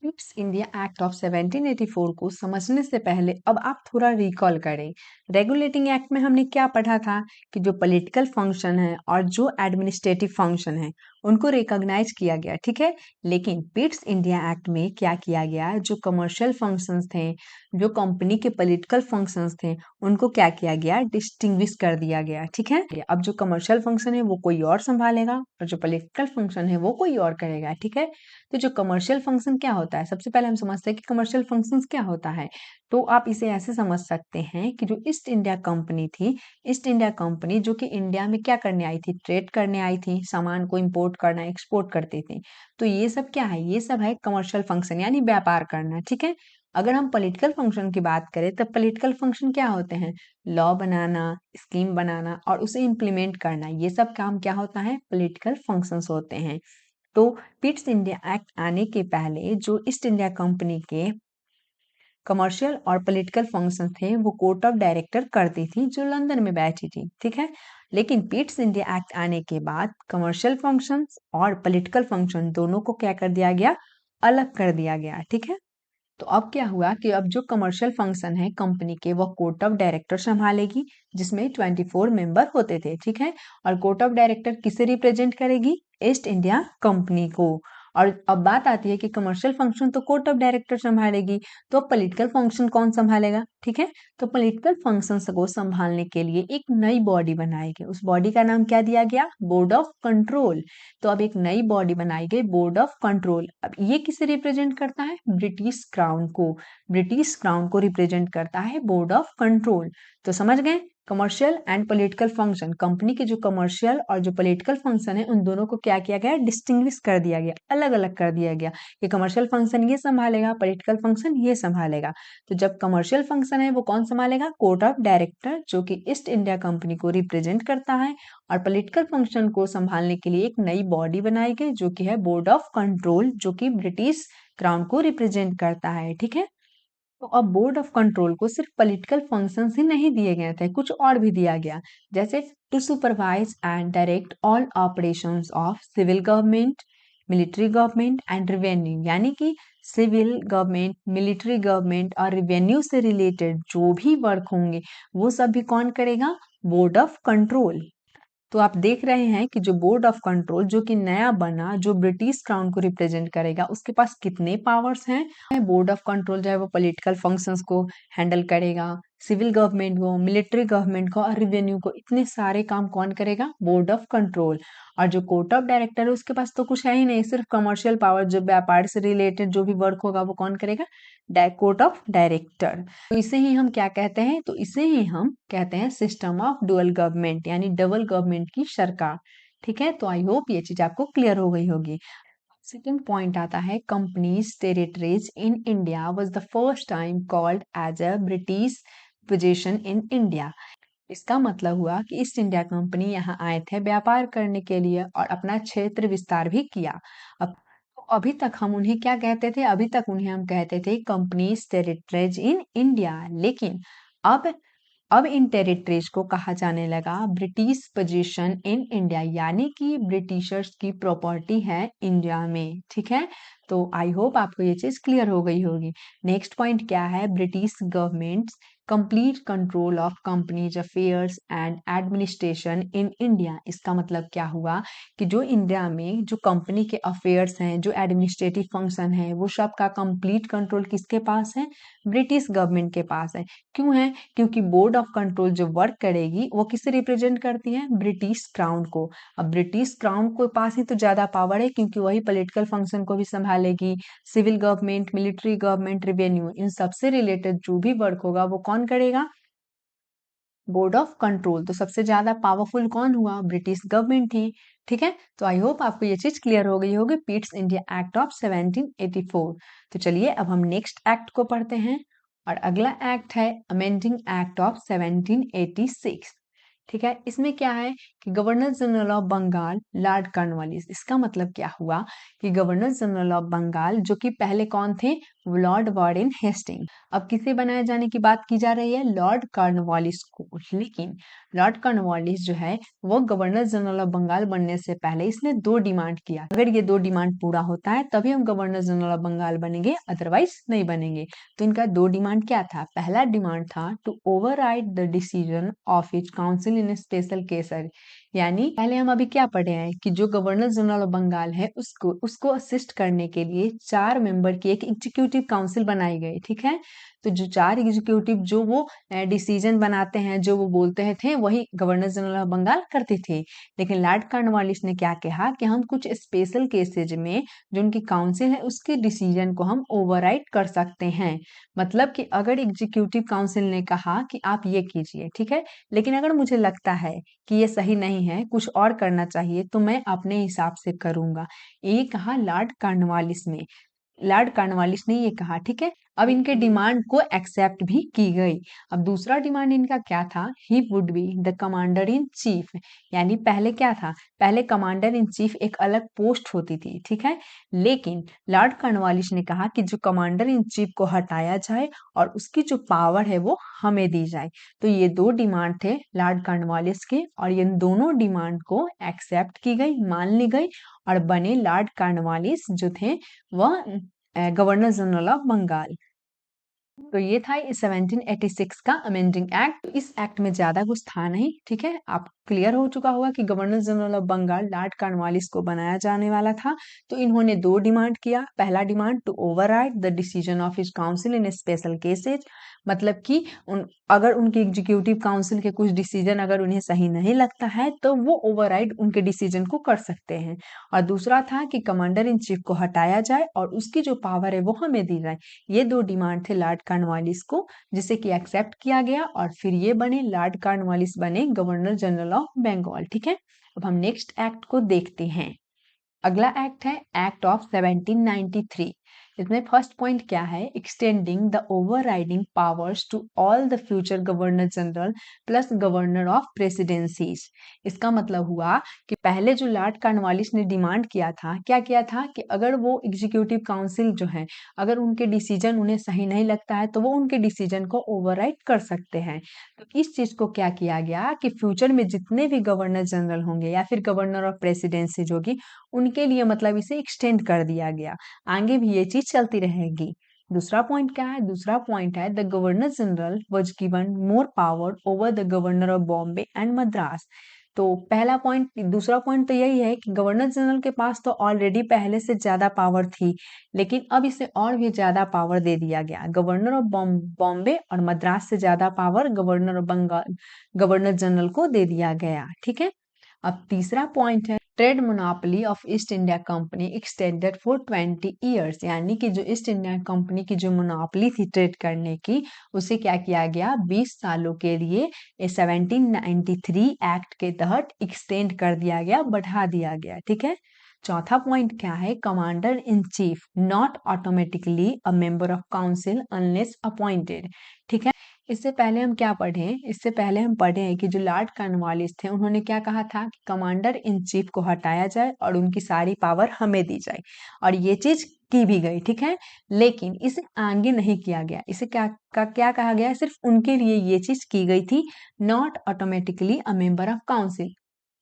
Pitt's India act of 1784 को समझने से पहले अब आप थोड़ा रिकॉल करें। रेगुलेटिंग एक्ट में हमने क्या पढ़ा था कि जो पॉलिटिकल फंक्शन है और जो एडमिनिस्ट्रेटिव फंक्शन है उनको रिकॉग्नाइज किया गया, ठीक है। लेकिन पिट्स इंडिया एक्ट में क्या किया गया, जो कमर्शियल फंक्शंस थे, जो कंपनी के पॉलिटिकल फंक्शंस थे, उनको क्या किया गया? डिस्टिंग्विश कर दिया गया, ठीक है। अब जो कमर्शियल फंक्शन है वो कोई और संभालेगा और जो पॉलिटिकल फंक्शन है वो कोई और करेगा, ठीक है। तो जो कमर्शियल फंक्शन क्या होता है, सबसे पहले हम समझते हैं कि कमर्शियल फंक्शंस क्या होता है। तो आप इसे ऐसे समझ सकते हैं कि जो ईस्ट इंडिया कंपनी थी, ईस्ट इंडिया कंपनी जो कि इंडिया में क्या करने आई थी? ट्रेड करने आई थी, सामान को इंपोर्ट करना, एक्सपोर्ट करते थे। तो ये सब क्या है? ये सब है कमर्शियल फंक्शन, यानी व्यापार करना, ठीक है। अगर हम पॉलिटिकल फंक्शन की बात करें तो पॉलिटिकल फंक्शन क्या होते हैं? लॉ बनाना, स्कीम बनाना और उसे इम्प्लीमेंट करना, ये सब काम क्या होता है? पॉलिटिकल फंक्शंस होते हैं। तो पिट्स इंडिया एक्ट आने के पहले जो ईस्ट इंडिया कंपनी के कमर्शियल और पॉलिटिकल फंक्शन थे वो कोर्ट ऑफ डायरेक्टर करती थी जो लंदन में बैठी थी, ठीक है। लेकिन पिट्स इंडिया एक्ट आने के बाद कमर्शियल फंक्शंस और पॉलिटिकल फंक्शन दोनों को क्या कर दिया गया? अलग कर दिया गया, ठीक है। तो अब क्या हुआ कि अब जो कमर्शियल फंक्शन है कंपनी के वो कोर्ट ऑफ डायरेक्टर संभालेगी, जिसमें 24 मेंबर होते थे, ठीक है। और कोर्ट ऑफ डायरेक्टर किसे रिप्रेजेंट करेगी? ईस्ट इंडिया कंपनी को। और अब बात आती है कि कमर्शियल फंक्शन तो कोर्ट ऑफ डायरेक्टर संभालेगी, तो अब पॉलिटिकल फंक्शन कौन संभालेगा? ठीक है, तो पॉलिटिकल फंक्शंस को संभालने के लिए एक नई बॉडी बनाई गई। उस बॉडी का नाम क्या दिया गया? Board of control. तो अब एक नई बॉडी बनाई गई, बोर्ड ऑफ कंट्रोल। अब ये किसे रिप्रेजेंट करता है? ब्रिटिश क्राउन को। ब्रिटिश क्राउन को रिप्रेजेंट करता है बोर्ड ऑफ कंट्रोल। तो समझ गए, commercial and political function, company के जो कमर्शियल और जो पॉलिटिकल फंक्शन है उन दोनों को क्या किया गया? डिस्टिंग्विश कर दिया गया, अलग अलग कर दिया गया कि कमर्शियल फंक्शन ये संभालेगा, पॉलिटिकल फंक्शन ये संभालेगा। तो जब कमर्शियल फंक्शन है वो कौन संभालेगा? कोर्ट ऑफ डायरेक्टर, जो कि ईस्ट इंडिया कंपनी को रिप्रेजेंट करता है। और पॉलिटिकल फंक्शन को संभालने के लिए एक नई बॉडी बनाई गई जो कि है बोर्ड ऑफ कंट्रोल, जो कि ब्रिटिश क्राउन को रिप्रेजेंट करता है। ठीक है, तो अब बोर्ड ऑफ कंट्रोल को सिर्फ पॉलिटिकल फंक्शंस ही नहीं दिए गए थे, कुछ और भी दिया गया, जैसे to supervise and direct all operations of civil government, military government and revenue. यानी कि सिविल गवर्नमेंट, मिलिट्री गवर्नमेंट और रेवेन्यू से रिलेटेड जो भी वर्क होंगे वो सब भी कौन करेगा? Board of control. तो आप देख रहे हैं कि जो बोर्ड ऑफ कंट्रोल जो कि नया बना, जो ब्रिटिश क्राउन को रिप्रेजेंट करेगा, उसके पास कितने पावर्स हैं? बोर्ड ऑफ कंट्रोल जो है वो पॉलिटिकल फंक्शंस को हैंडल करेगा, सिविल गवर्नमेंट को, मिलिट्री गवर्नमेंट को और रेवेन्यू को, इतने सारे काम कौन करेगा? Board of control. और जो कोर्ट ऑफ डायरेक्टर है उसके पास तो कुछ है ही नहीं, सिर्फ कमर्शियल पावर, जो व्यापार से रिलेटेड जो भी वर्क होगा वो कौन करेगा? Court of director. तो इसे ही हम क्या कहते हैं? तो इसे ही हम कहते हैं सिस्टम ऑफ डुअल गवर्नमेंट, यानी डबल गवर्नमेंट की सरकार। ठीक है, तो आई होप ये चीज आपको क्लियर हो गई होगी। सेकंड पॉइंट आता है, companies territories in India was the first time called as a British position in India. इसका मतलब हुआ कि ईस्ट इंडिया कंपनी यहाँ आए थे व्यापार करने के लिए और अपना क्षेत्र विस्तार भी किया। अब तो अभी तक हम उन्हें क्या कहते थे? अभी तक उन्हें हम कहते थे कंपनीज टेरिटरीज इन इंडिया, लेकिन अब अब इन टेरिटरीज को कहा जाने लगा ब्रिटिश पोजीशन इन इंडिया, यानी कि ब्रिटिशर्स की प्रॉपर्टी है इंडिया में। ठीक है, तो आई होप आपको ये चीज क्लियर हो गई होगी। नेक्स्ट पॉइंट क्या है? British government complete control of companies affairs and administration in India. इसका मतलब क्या हुआ कि जो इंडिया में जो कंपनी के अफेयर्स हैं, जो एडमिनिस्ट्रेटिव फंक्शन है, वो सब का कंप्लीट कंट्रोल किसके पास है? ब्रिटिश गवर्नमेंट के पास है। क्यों है? क्योंकि बोर्ड ऑफ कंट्रोल जो वर्क करेगी वो किसे रिप्रेजेंट करती है? ब्रिटिश क्राउन को। अब ब्रिटिश क्राउन के पास ही तो ज्यादा पावर है, क्योंकि वही पॉलिटिकल फंक्शन को भी संभालेगी, civil government, military government, revenue, इन सबसे रिलेटेड जो भी वर्क होगा वो कौन करेगा? Board of control. तो सबसे ज्यादा पावरफुल कौन हुआ? ब्रिटिश गवर्नमेंट ही। ठीक है, तो आई होप आपको ये चीज क्लियर हो गई होगी। Pitt's India act of 1784। तो चलिए अब हम नेक्स्ट एक्ट को पढ़ते हैं, और अगला एक्ट है अमेंडिंग एक्ट ऑफ 1786। ठीक है, इसमें क्या है कि governor general of Bengal lord Cornwallis. इसका मतलब क्या हुआ कि गवर्नर जनरल ऑफ बंगाल जो कि पहले कौन थे? Lord Warren Hastings. अब किसे बनाए जाने की बात की जा रही है? लॉर्ड कॉर्नवालिस को। लेकिन लॉर्ड कॉर्नवालिस जो है वो गवर्नर जनरल ऑफ बंगाल बनने से पहले इसने दो डिमांड किया। अगर ये दो डिमांड पूरा होता है तभी हम गवर्नर जनरल ऑफ बंगाल बनेंगे, अदरवाइज नहीं बनेंगे। तो इनका दो डिमांड क्या था? पहला डिमांड था to override the decision of each council in special cases. यानी पहले हम अभी क्या पढ़े हैं कि जो गवर्नर जनरल ऑफ बंगाल है उसको असिस्ट करने के लिए 4 मेंबर की एक एग्जीक्यूटिव काउंसिल बनाई गई। ठीक है, तो जो 4 एग्जीक्यूटिव जो वो डिसीजन बनाते हैं, जो वो बोलते हैं थे, वही गवर्नर जनरल ऑफ बंगाल करते थे। लेकिन लॉर्ड कॉर्नवालिस ने क्या कहा कि हम कुछ स्पेशल केसेज में जो उनकी काउंसिल है उसके डिसीजन को हम ओवरराइड कर सकते हैं। मतलब कि अगर एग्जीक्यूटिव काउंसिल ने कहा कि आप ये कीजिए, ठीक है, लेकिन अगर मुझे लगता है कि ये सही नहीं है, कुछ और करना चाहिए, तो मैं अपने हिसाब से करूंगा। ये कहा लॉर्ड कॉर्नवालिस ने। लॉर्ड कॉर्नवालिस ने ये कहा। ठीक है, अब इनके डिमांड को एक्सेप्ट भी की गई। अब दूसरा डिमांड इनका क्या था? He would be the commander in chief. यानी पहले क्या था? पहले कमांडर इन चीफ एक अलग पोस्ट होती थी। ठीक है, लेकिन लॉर्ड कॉर्नवालिस ने कहा कि जो कमांडर इन चीफ को हटाया जाए और उसकी जो पावर है वो हमें दी जाए। तो ये दो डिमांड थे लॉर्ड कॉर्नवालिस के, और इन दोनों डिमांड को एक्सेप्ट की गई, मान ली गई, और बने लॉर्ड कॉर्नवालिस जो थे वह गवर्नर जनरल ऑफ बंगाल। तो ये था 1786 का अमेंडिंग एक्ट। तो इस एक्ट में ज्यादा कुछ था नहीं, ठीक है। आप क्लियर हो चुका होगा कि governor general of Bengal lord Cornwallis को बनाया जाने वाला था। तो इन्होंने दो डिमांड किया। पहला demand, to override the decision of his council in special cases, मतलब कि अगर उनके एग्जीक्यूटिव काउंसिल के कुछ डिसीजन अगर उन्हें सही नहीं लगता है तो वो ओवरराइड उनके डिसीजन को कर सकते हैं। और दूसरा था कि कमांडर इन चीफ को हटाया जाए और उसकी जो पावर है वो हमें दी जाए। ये दो डिमांड थे लॉर्ड कॉर्नवालिस को, जिसे कि एक्सेप्ट किया गया और फिर ये बने, लॉर्ड कॉर्नवालिस बने गवर्नर जनरल ऑफ बंगाल, ठीक है। अब हम नेक्स्ट एक्ट को देखते हैं। अगला एक्ट है एक्ट ऑफ 1793। इसमें फर्स्ट पॉइंट क्या है, extending the overriding powers to all the future governor general plus governor of presidencies. इसका मतलब हुआ कि पहले जो लॉर्ड कॉर्नवालिस ने डिमांड किया था, क्या किया था कि अगर वो एग्जीक्यूटिव काउंसिल जो है, अगर उनके डिसीजन उन्हें सही नहीं लगता है तो वो उनके डिसीजन को ओवरराइड कर सकते हैं। तो इस चीज को क्या किया गया कि फ्यूचर में जितने भी गवर्नर जनरल होंगे या फिर गवर्नर ऑफ प्रेसिडेंसी होगी, उनके लिए मतलब इसे एक्सटेंड कर दिया गया। आगे भी ये चीज चलती रहेगी। दूसरा पॉइंट क्या है, दूसरा पॉइंट है the governor general was given more power over the governor of Bombay and Madras. तो पहला पॉइंट, दूसरा पॉइंट तो यही है कि गवर्नर जनरल के पास तो ऑलरेडी पहले से ज्यादा पावर थी, लेकिन अब इसे और भी ज्यादा पावर दे दिया गया। गवर्नर ऑफ बॉम्बे और मद्रास से ज्यादा power governor of Bengal, governor general को दे दिया गया, ठीक है। अब तीसरा पॉइंट है trade monopoly of East India company extended for 20 years, यानी कि जो ईस्ट इंडिया कंपनी की जो मोनोपोली थी ट्रेड करने की, उसे क्या किया गया, 20 सालों के लिए 1793 एक्ट के तहत एक्सटेंड कर दिया गया, बढ़ा दिया गया, ठीक है। चौथा पॉइंट क्या है, commander in chief not automatically a member of council unless appointed, ठीक है। इससे पहले हम क्या पढ़े, इससे पहले हम पढ़े हैं कि जो लॉर्ड कॉर्नवालिस थे उन्होंने क्या कहा था कि कमांडर इन चीफ को हटाया जाए और उनकी सारी पावर हमें दी जाए, और ये चीज की भी गई, ठीक है। लेकिन इसे आगे नहीं किया गया। इसे क्या कहा गया, सिर्फ उनके लिए ये चीज की गई थी, not automatically a member of council,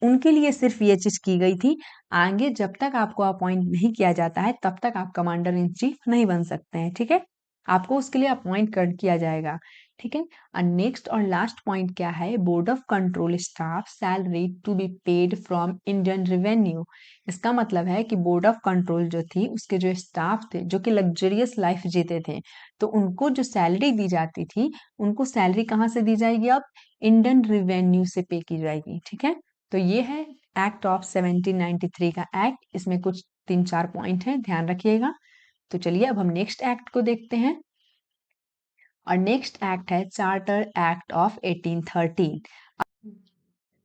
उनके लिए सिर्फ ये चीज की गई थी। आगे जब तक आपको अपॉइंट नहीं किया जाता है तब तक आप कमांडर इन चीफ नहीं बन सकते हैं, ठीक है। आपको उसके लिए अपॉइंट कर किया जाएगा, ठीक है। और नेक्स्ट और लास्ट पॉइंट क्या है, board of control staff salary to be paid from Indian revenue. इसका मतलब है कि बोर्ड ऑफ कंट्रोल जो थी, उसके जो स्टाफ थे जो कि लग्जरियस लाइफ जीते थे, तो उनको जो सैलरी दी जाती थी, उनको सैलरी कहाँ से दी जाएगी, अब इंडियन रेवेन्यू से पे की जाएगी, ठीक है। तो ये है एक्ट ऑफ 1793 का एक्ट। इसमें कुछ 3-4 पॉइंट हैं, ध्यान रखिएगा। तो चलिए अब हम नेक्स्ट एक्ट को देखते हैं। और नेक्स्ट एक्ट है चार्टर एक्ट ऑफ 1813।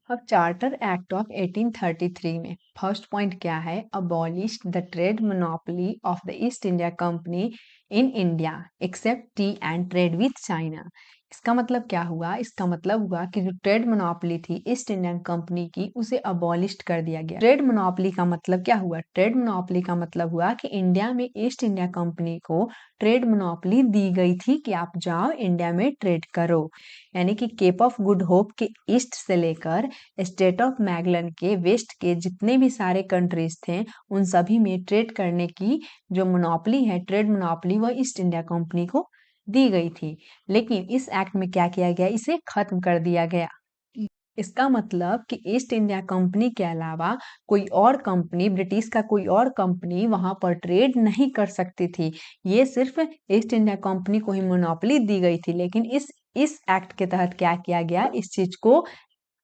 अब चार्टर एक्ट ऑफ 1833 में फर्स्ट पॉइंट क्या है, abolish the trade monopoly of the east India Company in India accept tea and trade with China. इसका मतलब क्या हुआ, इसका मतलब हुआ कि जो ट्रेड मोनोपोली थी ईस्ट इंडियन कंपनी की, उसे अबॉलिश कर दिया गया। ट्रेड मोनोपोली का मतलब क्या हुआ, ट्रेड मोनोपोली का मतलब हुआ कि इंडिया में ईस्ट इंडिया कंपनी को ट्रेड मोनोपोली दी गई थी कि आप जाओ इंडिया में ट्रेड करो। यानी कि केप ऑफ गुड होप के ईस्ट से लेकर स्टेट ऑफ मैगलन के वेस्ट के जितने भी सारे कंट्रीज थे, उन सभी में ट्रेड करने की जो मोनोपोली है, ट्रेड मोनोपोली, वह ईस्ट इंडिया कंपनी को दी गई थी। लेकिन इस एक्ट में क्या किया गया, इसे खत्म कर दिया गया। इसका मतलब कि ईस्ट इंडिया कंपनी के अलावा कोई और कंपनी, ब्रिटिश का कोई और कंपनी वहां पर ट्रेड नहीं कर सकती थी। ये सिर्फ ईस्ट इंडिया कंपनी को ही मोनोपोली दी गई थी। लेकिन इस एक्ट के तहत क्या किया गया, इस चीज को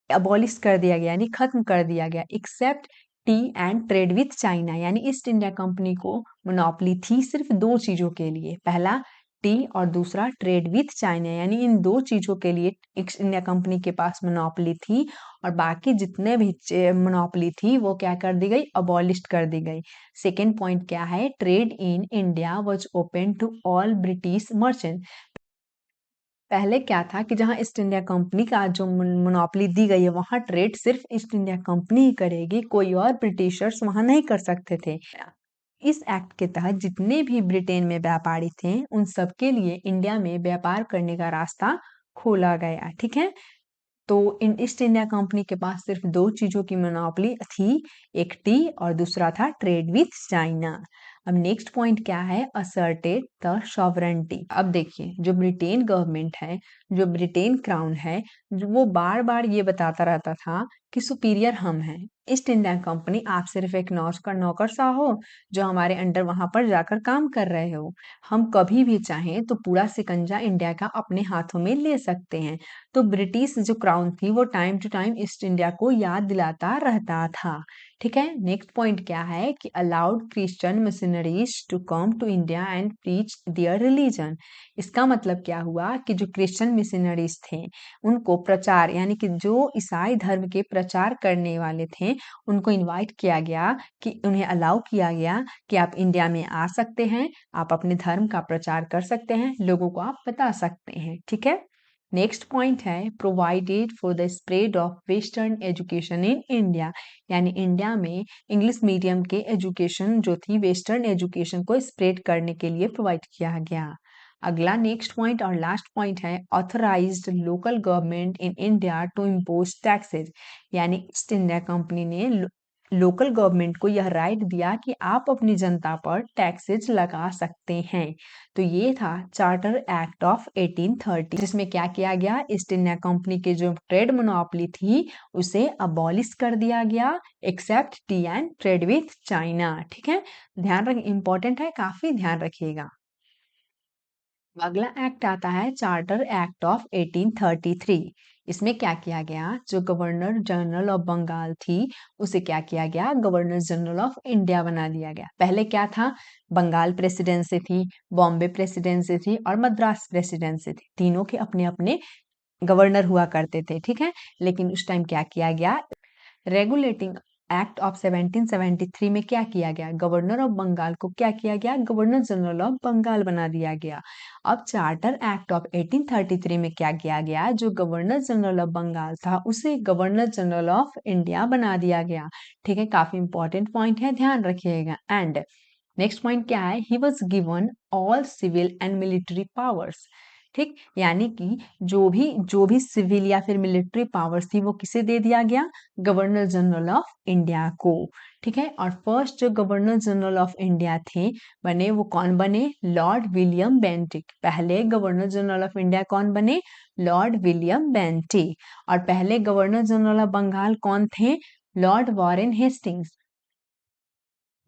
अबॉलिश कर दिया गया, यानी खत्म कर दिया गया। Except tea and trade with China, यानी ईस्ट इंडिया कंपनी को मोनोपोली थी सिर्फ दो चीजों के लिए, पहला टी और दूसरा ट्रेड विथ चाइना, यानी इन दो चीजों के लिए ईस्ट इंडिया कंपनी के पास मोनोपोली थी। और बाकी जितने भी मोनोपोली थी वो क्या कर दी गई, अबॉलिश कर दी गई। सेकेंड पॉइंट क्या है, trade in India was open to all British merchant. पहले क्या था कि जहां ईस्ट इंडिया कंपनी का जो मोनोपोली दी गई है, वहां ट्रेड सिर्फ ईस्ट इंडिया कंपनी ही करेगी, कोई और ब्रिटिशर्स वहां नहीं कर सकते थे। इस एक्ट के तहत जितने भी ब्रिटेन में व्यापारी थे, उन सबके लिए इंडिया में व्यापार करने का रास्ता खोला गया, ठीक है। तो इन ईस्ट इंडिया कंपनी के पास सिर्फ दो चीजों की मोनोपोली थी, एक टी और दूसरा था ट्रेड विथ चाइना। अब नेक्स्ट पॉइंट क्या है, असर्टेड द सॉवरेंटी। अब देखिए जो ब्रिटेन गवर्नमेंट है, जो ब्रिटेन क्राउन है, वो बार बार ये बताता रहता था कि सुपीरियर हम हैं। ईस्ट इंडिया कंपनी आप सिर्फ एक नौकर नौकर सा हो जो हमारे अंडर वहां पर जाकर काम कर रहे हो। हम कभी भी चाहें तो पूरा सिकंजा इंडिया का अपने हाथों में ले सकते हैं। तो ब्रिटिश जो क्राउन थी वो time to time east India को याद दिलाता रहता था। ठीक है, नेक्स्ट पॉइंट क्या है कि allowed Christian missionaries to come to India and preach their religion. इसका मतलब क्या हुआ कि जो क्रिश्चियन मिशनरीज थे उनको प्रचार यानी कि जो ईसाई धर्म के प्रचार करने वाले थे उनको इनवाइट किया गया, कि उन्हें अलाउ किया गया कि आप इंडिया में आ सकते हैं, आप अपने धर्म का प्रचार कर सकते हैं, लोगों को आप बता सकते हैं। ठीक है, नेक्स्ट पॉइंट है provided for the spread of western education in India. यानी इंडिया में इंग्लिश मीडियम के एजुकेशन जो थी वेस्टर्न एजुकेशन को स्प्रेड करने के लिए प्रोवाइड किया गया। अगला नेक्स्ट पॉइंट और लास्ट पॉइंट है authorised local government in India to impose taxes. यानी ईस्ट इंडिया कंपनी ने लोकल गवर्नमेंट को यह राइट दिया कि आप अपनी जनता पर टैक्सेस लगा सकते हैं। तो ये था चार्टर एक्ट ऑफ 1830, जिसमें क्या किया गया, ईस्ट इंडिया कंपनी के जो ट्रेड मोनोपोली थी उसे अबॉलिश कर दिया गया, except tea and trade with China. ठीक है, ध्यान रख, इंपॉर्टेंट है, काफी ध्यान रखिएगा। अगला एक्ट आता है चार्टर एक्ट ऑफ 1833। इसमें क्या किया गया, जो गवर्नर जनरल ऑफ बंगाल थी उसे क्या किया गया, गवर्नर जनरल ऑफ इंडिया बना दिया गया। पहले क्या था, बंगाल प्रेसिडेंसी थी, बॉम्बे प्रेसिडेंसी थी और मद्रास प्रेसिडेंसी थी, तीनों के अपने अपने गवर्नर हुआ करते थे। ठीक है, लेकिन उस टाइम क्या किया गया, रेगुलेटिंग एक्ट ऑफ 1773 में क्या किया गया, गवर्नर ऑफ बंगाल को क्या किया गया, गवर्नर जनरल ऑफ बंगाल बना दिया गया। अब चार्टर एक्ट ऑफ 1833 में क्या किया गया, जो गवर्नर जनरल ऑफ बंगाल था उसे गवर्नर जनरल ऑफ इंडिया बना दिया गया। ठीक है, काफी इंपॉर्टेंट पॉइंट है, ध्यान रखिएगा। एंड नेक्स्ट पॉइंट क्या है, he was given all civil and military powers. ठीक, यानी कि जो भी सिविल या फिर मिलिट्री पावर्स थी वो किसे दे दिया गया, गवर्नर जनरल ऑफ इंडिया को। ठीक है, और फर्स्ट जो गवर्नर जनरल ऑफ इंडिया थे बने, वो कौन बने, लॉर्ड विलियम बेंटिक। पहले गवर्नर जनरल ऑफ इंडिया कौन बने, लॉर्ड विलियम बेंटिक। और पहले गवर्नर जनरल ऑफ बंगाल कौन थे, Lord Warren Hastings.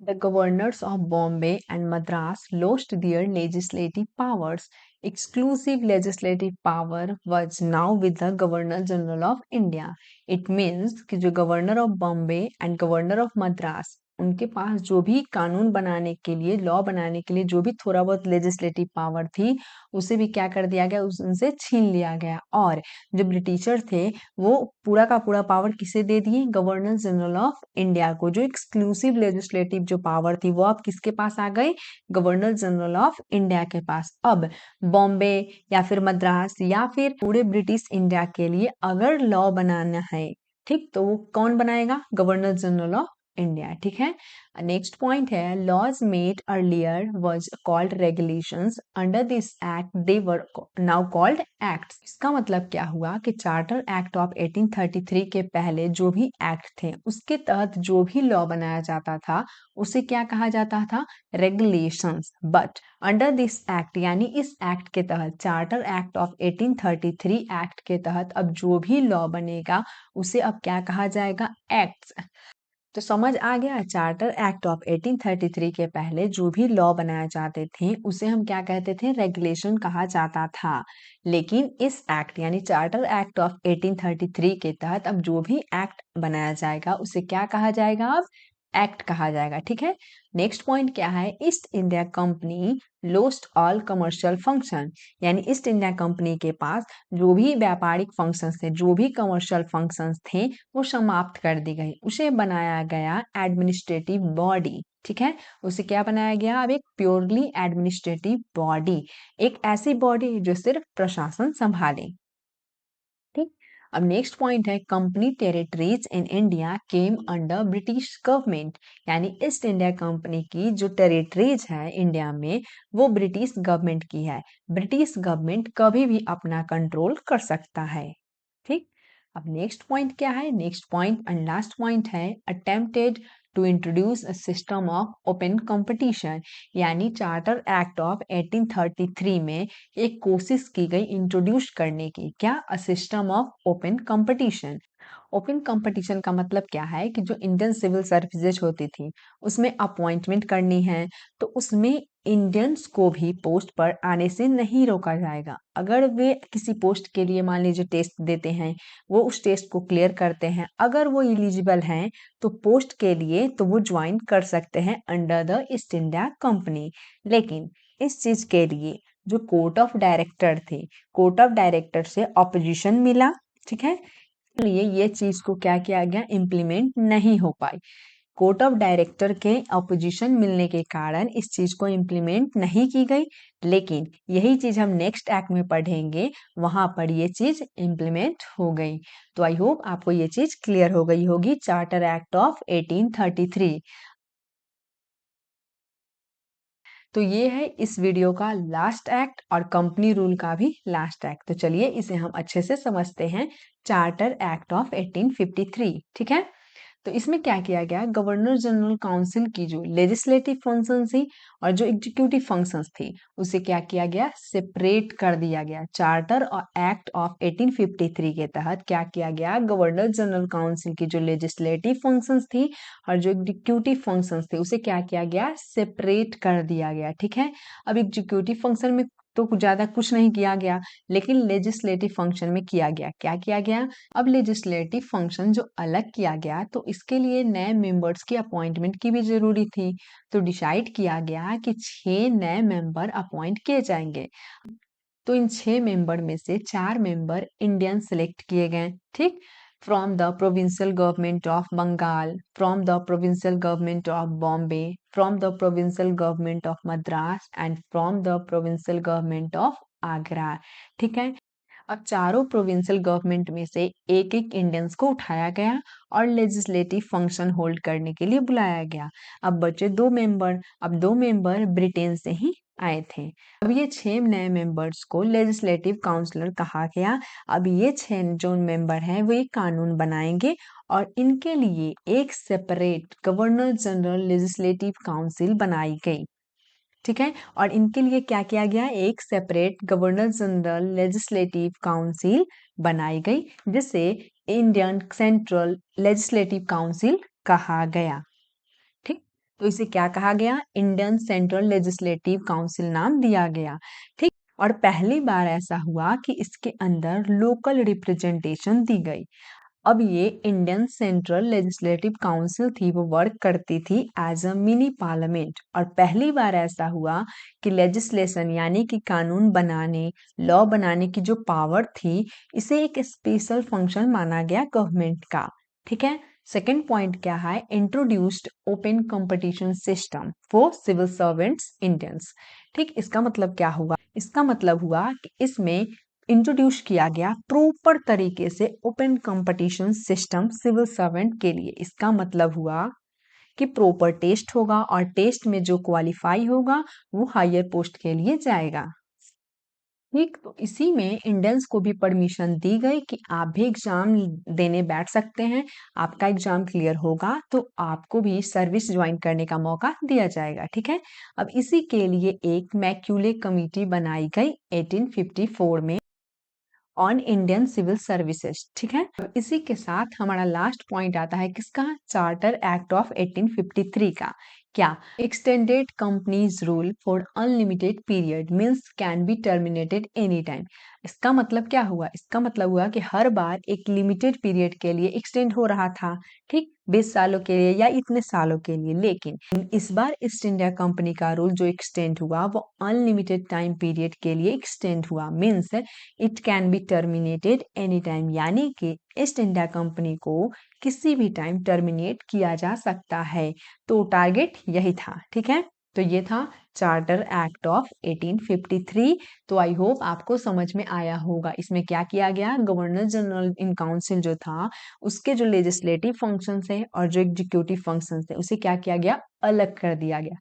The governors of Bombay and Madras lost their legislative powers. Exclusive legislative power was now with the Governor General of India. It means कि जो governor of Bombay and governor of Madras उनके पास जो भी कानून बनाने के लिए, law बनाने के लिए जो भी थोड़ा बहुत लेजिस्लेटिव पावर थी उसे भी क्या कर दिया गया, उनसे छीन लिया गया। और जो ब्रिटिशर थे वो पूरा का पूरा पावर किसे दे दिए, गवर्नर जनरल ऑफ इंडिया को। जो एक्सक्लूसिव लेजिस्लेटिव जो पावर थी वो अब किसके पास आ गई, गवर्नर जनरल ऑफ इंडिया के पास। अब बॉम्बे या फिर मद्रास या फिर पूरे ब्रिटिश इंडिया के लिए अगर लॉ बनाना है, ठीक, तो वो कौन बनाएगा, गवर्नर जनरल ऑफ इंडिया। ठीक है, नेक्स्ट पॉइंट है laws made earlier was called regulations, under this act they were now called acts. इसका मतलब क्या हुआ कि चार्टर एक्ट ऑफ 1833 के पहले जो भी एक्ट थे उसके तहत जो भी लॉ बनाया जाता था उसे क्या कहा जाता था, regulations. But under this act यानी इस एक्ट के तहत, चार्टर एक्ट ऑफ 1833 एक्ट के तहत अब जो भी लॉ बनेगा उसे अब क्या कहा जाएगा, एक्ट्स। तो समझ आ गया, चार्टर एक्ट ऑफ 1833 के पहले जो भी लॉ बनाए जाते थे उसे हम क्या कहते थे, रेगुलेशन कहा जाता था। लेकिन इस एक्ट यानी चार्टर एक्ट ऑफ 1833 के तहत अब जो भी एक्ट बनाया जाएगा उसे क्या कहा जाएगा, अब एक्ट कहा जाएगा। ठीक है, नेक्स्ट पॉइंट क्या है, east India company lost all commercial function. यानी ईस्ट इंडिया कंपनी के पास जो भी व्यापारिक फंक्शंस थे, जो भी कमर्शियल फंक्शंस थे वो समाप्त कर दी गई। उसे बनाया गया एडमिनिस्ट्रेटिव बॉडी। ठीक है, उसे क्या बनाया गया, अब एक प्योरली एडमिनिस्ट्रेटिव बॉडी, एक ऐसी बॉडी जो सिर्फ प्रशासन संभाले। ठीक, अब नेक्स्ट पॉइंट है company territories in India came under British government. यानी ईस्ट इंडिया कंपनी की जो टेरिटरीज है इंडिया में वो ब्रिटिश गवर्नमेंट की है। ब्रिटिश गवर्नमेंट कभी भी अपना कंट्रोल कर सकता है। ठीक, अब नेक्स्ट पॉइंट क्या है, next point and last point है attempted to introduce a system of open competition, यानी चार्टर एक्ट ऑफ 1833 में एक कोशिश की गई इंट्रोड्यूस करने की, क्या, अ system of open competition. Open competition का मतलब क्या है कि जो इंडियन सिविल सर्विसेज होती थी उसमें अपॉइंटमेंट करनी है, तो उसमें इंडियंस को भी पोस्ट पर आने से नहीं रोका जाएगा। अगर वे किसी पोस्ट के लिए मान लीजिए टेस्ट देते हैं, वो उस टेस्ट को क्लियर करते हैं, अगर वो एलिजिबल हैं तो पोस्ट के लिए तो वो ज्वाइन कर सकते हैं under the east India company. लेकिन इस चीज के लिए जो कोर्ट ऑफ डायरेक्टर थे, कोर्ट ऑफ डायरेक्टर से ऑपोजिशन मिला, ठीक है, लिए ये चीज को क्या किया गया, इम्प्लीमेंट नहीं हो पाई। कोर्ट ऑफ डायरेक्टर के अपोजिशन मिलने के कारण इस चीज को इम्प्लीमेंट नहीं की गई, लेकिन यही चीज हम नेक्स्ट एक्ट में पढ़ेंगे, वहां पर ये चीज इम्प्लीमेंट हो गई। तो आई होप आपको ये चीज क्लियर हो गई होगी, चार्टर एक्ट ऑफ 1833। तो ये है इस वीडियो का लास्ट एक्ट और कंपनी रूल का भी लास्ट एक्ट। तो चलिए इसे हम अच्छे से समझते हैं, चार्टर एक्ट ऑफ 1853, ठीक है। तो इसमें क्या किया गया, गवर्नर जनरल काउंसिल की जो लेजिस्लेटिव फंक्शन थी और जो एग्जीक्यूटिव फंक्शंस थी उसे क्या किया गया, सेपरेट कर दिया गया। चार्टर और एक्ट ऑफ 1853 के तहत क्या किया गया, गवर्नर जनरल काउंसिल की जो लेजिस्लेटिव फंक्शंस थी और जो एग्जीक्यूटिव फंक्शंस थे उसे क्या किया गया, सेपरेट कर दिया गया, ठीक है। अब एग्जीक्यूटिव फंक्शन में तो ज्यादा कुछ नहीं किया गया, लेकिन लेजिस्लेटिव फंक्शन में किया गया, क्या किया गया। अब लेजिस्लेटिव फंक्शन जो अलग किया गया तो इसके लिए नए मेंबर्स की अपॉइंटमेंट की भी जरूरी थी, तो डिसाइड किया गया कि 6 नए मेंबर अपॉइंट किए जाएंगे। तो इन 6 मेंबर में से 4 मेंबर इंडियन सिलेक्ट किए गए, ठीक, from the provincial government of Bengal, from the provincial government of Bombay, from the provincial government of Madras and from the provincial government of Agra, ठीक है। अब चारों प्रोविंशियल गवर्नमेंट में से एक एक इंडियंस को उठाया गया और लेजिस्लेटिव फंक्शन होल्ड करने के लिए बुलाया गया। अब बचे 2 मेंबर, अब 2 मेंबर ब्रिटेन से ही आए थे। अब ये 6 नए मेंबर्स को लेजिस्लेटिव काउंसलर कहा गया। अब ये 6 जो मेंबर हैं वो एक कानून बनाएंगे और इनके लिए एक separate governor general legislative council बनाई गई, ठीक है। और इनके लिए क्या किया गया, एक separate governor general legislative council बनाई गई जिसे इंडियन सेंट्रल लेजिस्लेटिव काउंसिल कहा गया, ठीक। तो इसे क्या कहा गया, इंडियन सेंट्रल लेजिस्लेटिव काउंसिल नाम दिया गया, ठीक। और पहली बार ऐसा हुआ कि इसके अंदर लोकल रिप्रेजेंटेशन दी गई। अब ये इंडियन सेंट्रल लेजिस्लेटिव काउंसिल थी, वो वर्क करती थी एज अ मिनी पार्लियामेंट। और पहली बार ऐसा हुआ कि लेजिस्लेशन यानी कि कानून बनाने, लॉ बनाने की जो पावर थी, इसे एक स्पेशल फंक्शन माना गया गवर्नमेंट का, ठीक है। सेकेंड पॉइंट क्या है, introduced open competition system for civil servants Indians, ठीक। इसका मतलब क्या हुआ, इसका मतलब हुआ कि इसमें इंट्रोड्यूस किया गया प्रॉपर तरीके से open competition system civil servant के लिए। इसका मतलब हुआ कि प्रॉपर टेस्ट होगा और टेस्ट में जो क्वालिफाई होगा वो हायर पोस्ट के लिए जाएगा, ठीक। तो इसी में इंडियंस को भी परमिशन दी गई कि आप भी एग्जाम देने बैठ सकते हैं, आपका एग्जाम क्लियर होगा तो आपको भी सर्विस ज्वाइन करने का मौका दिया जाएगा, ठीक है। अब इसी के लिए एक मैक्यूले कमिटी बनाई गई 1854 में ऑन इंडियन सिविल सर्विसेज, ठीक है। अब इसी के साथ हमारा लास्ट पॉइंट आता है किसका, चार्टर एक्ट ऑफ 1853 का। क्या, extended companies rule for unlimited period means can be terminated any time. इसका मतलब क्या हुआ, इसका मतलब हुआ कि हर बार एक लिमिटेड पीरियड के लिए एक्सटेंड हो रहा था, ठीक, 20 सालों के लिए या इतने सालों के लिए। लेकिन इस बार ईस्ट इंडिया कंपनी का रूल जो एक्सटेंड हुआ वो अनलिमिटेड टाइम पीरियड के लिए एक्सटेंड हुआ, means it can be terminated any time, यानी कि ईस्ट इंडिया कंपनी को किसी भी टाइम टर्मिनेट किया जा सकता है। तो टारगेट यही था, ठीक है। तो ये था चार्टर एक्ट ऑफ 1853। तो आई होप आपको समझ में आया होगा इसमें क्या किया गया, गवर्नर जनरल इन काउंसिल जो था उसके जो लेजिस्लेटिव फंक्शंस है और जो एग्जीक्यूटिव फंक्शंस है उसे क्या किया गया, अलग कर दिया गया।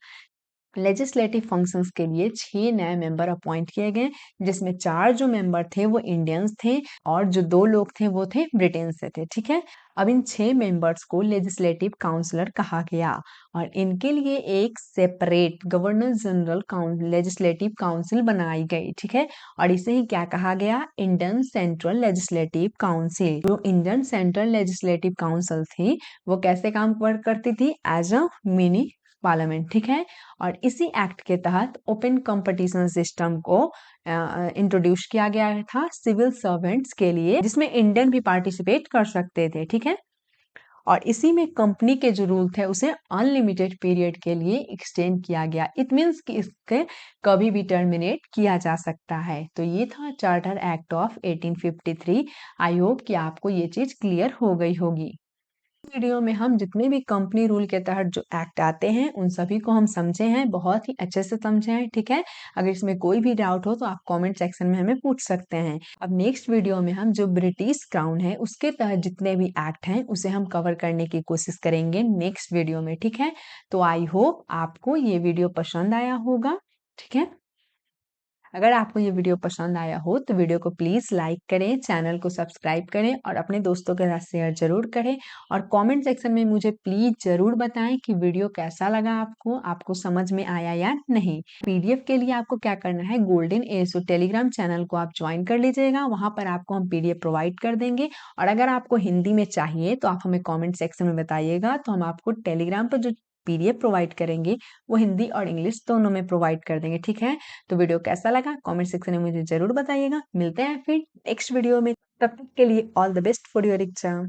लेजिस्लेटिव फंक्शंस के लिए 6 नए मेंबर अपॉइंट किए गए, जिसमें 4 जो मेंबर थे वो इंडियंस थे और जो 2 लोग थे वो थे ब्रिटेन से थे, ठीक है। अब इन 6 मेंबर्स को लेजिस्लेटिव काउंसलर कहा गया और इनके लिए एक separate governor general legislative council बनाई गई, ठीक है। और इसे ही क्या कहा गया, इंडियन सेंट्रल लेजिस्लेटिव काउंसिल। जो इंडियन सेंट्रल लेजिस्लेटिव काउंसिल थी वो कैसे काम करती थी, एज अ मिनी पार्लियामेंट, ठीक है। और इसी एक्ट के तहत ओपन कंपटीशन सिस्टम को इंट्रोड्यूस किया गया था सिविल सर्वेंट्स के लिए, जिसमें इंडियन भी पार्टिसिपेट कर सकते थे, ठीक है। और इसी में कंपनी के जो रूल थे उसे अनलिमिटेड पीरियड के लिए एक्सटेंड किया गया। इट मीन्स कि इसके कभी भी टर्मिनेट किया जा सकता है। तो ये था charter act of 1853। I hope कि आपको ये चीज क्लियर हो गई होगी। वीडियो में हम जितने भी कंपनी रूल के तहत जो एक्ट आते हैं उन सभी को हम समझे हैं, बहुत ही अच्छे से समझे हैं, ठीक है। अगर इसमें कोई भी डाउट हो तो आप कमेंट सेक्शन में हमें पूछ सकते हैं। अब नेक्स्ट वीडियो में हम जो ब्रिटिश क्राउन है उसके तहत जितने भी एक्ट हैं उसे हम कवर करने की कोशिश करेंगे नेक्स्ट वीडियो में, ठीक है। तो आई होप आपको ये वीडियो पसंद आया होगा, ठीक है। अगर आपको ये वीडियो पसंद आया हो तो वीडियो को प्लीज लाइक करें, चैनल को सब्सक्राइब करें और अपने दोस्तों के साथ शेयर जरूर करें। और कमेंट सेक्शन में मुझे प्लीज जरूर बताएं कि वीडियो कैसा लगा आपको, आपको समझ में आया या नहीं। पीडीएफ के लिए आपको क्या करना है, गोल्डन एसो टेलीग्राम चैनल को आप ज्वाइन कर लीजिएगा, वहां पर आपको हम पीडीएफ प्रोवाइड कर देंगे। और अगर आपको हिंदी में चाहिए तो आप हमें कॉमेंट सेक्शन में बताइएगा, तो हम आपको टेलीग्राम पर जो पीडीएफ प्रोवाइड करेंगे वो हिंदी और इंग्लिश दोनों में प्रोवाइड कर देंगे, ठीक है। तो वीडियो कैसा लगा कमेंट सेक्शन में मुझे जरूर बताइएगा। मिलते हैं फिर नेक्स्ट वीडियो में, तब तक के लिए all the best for your exam.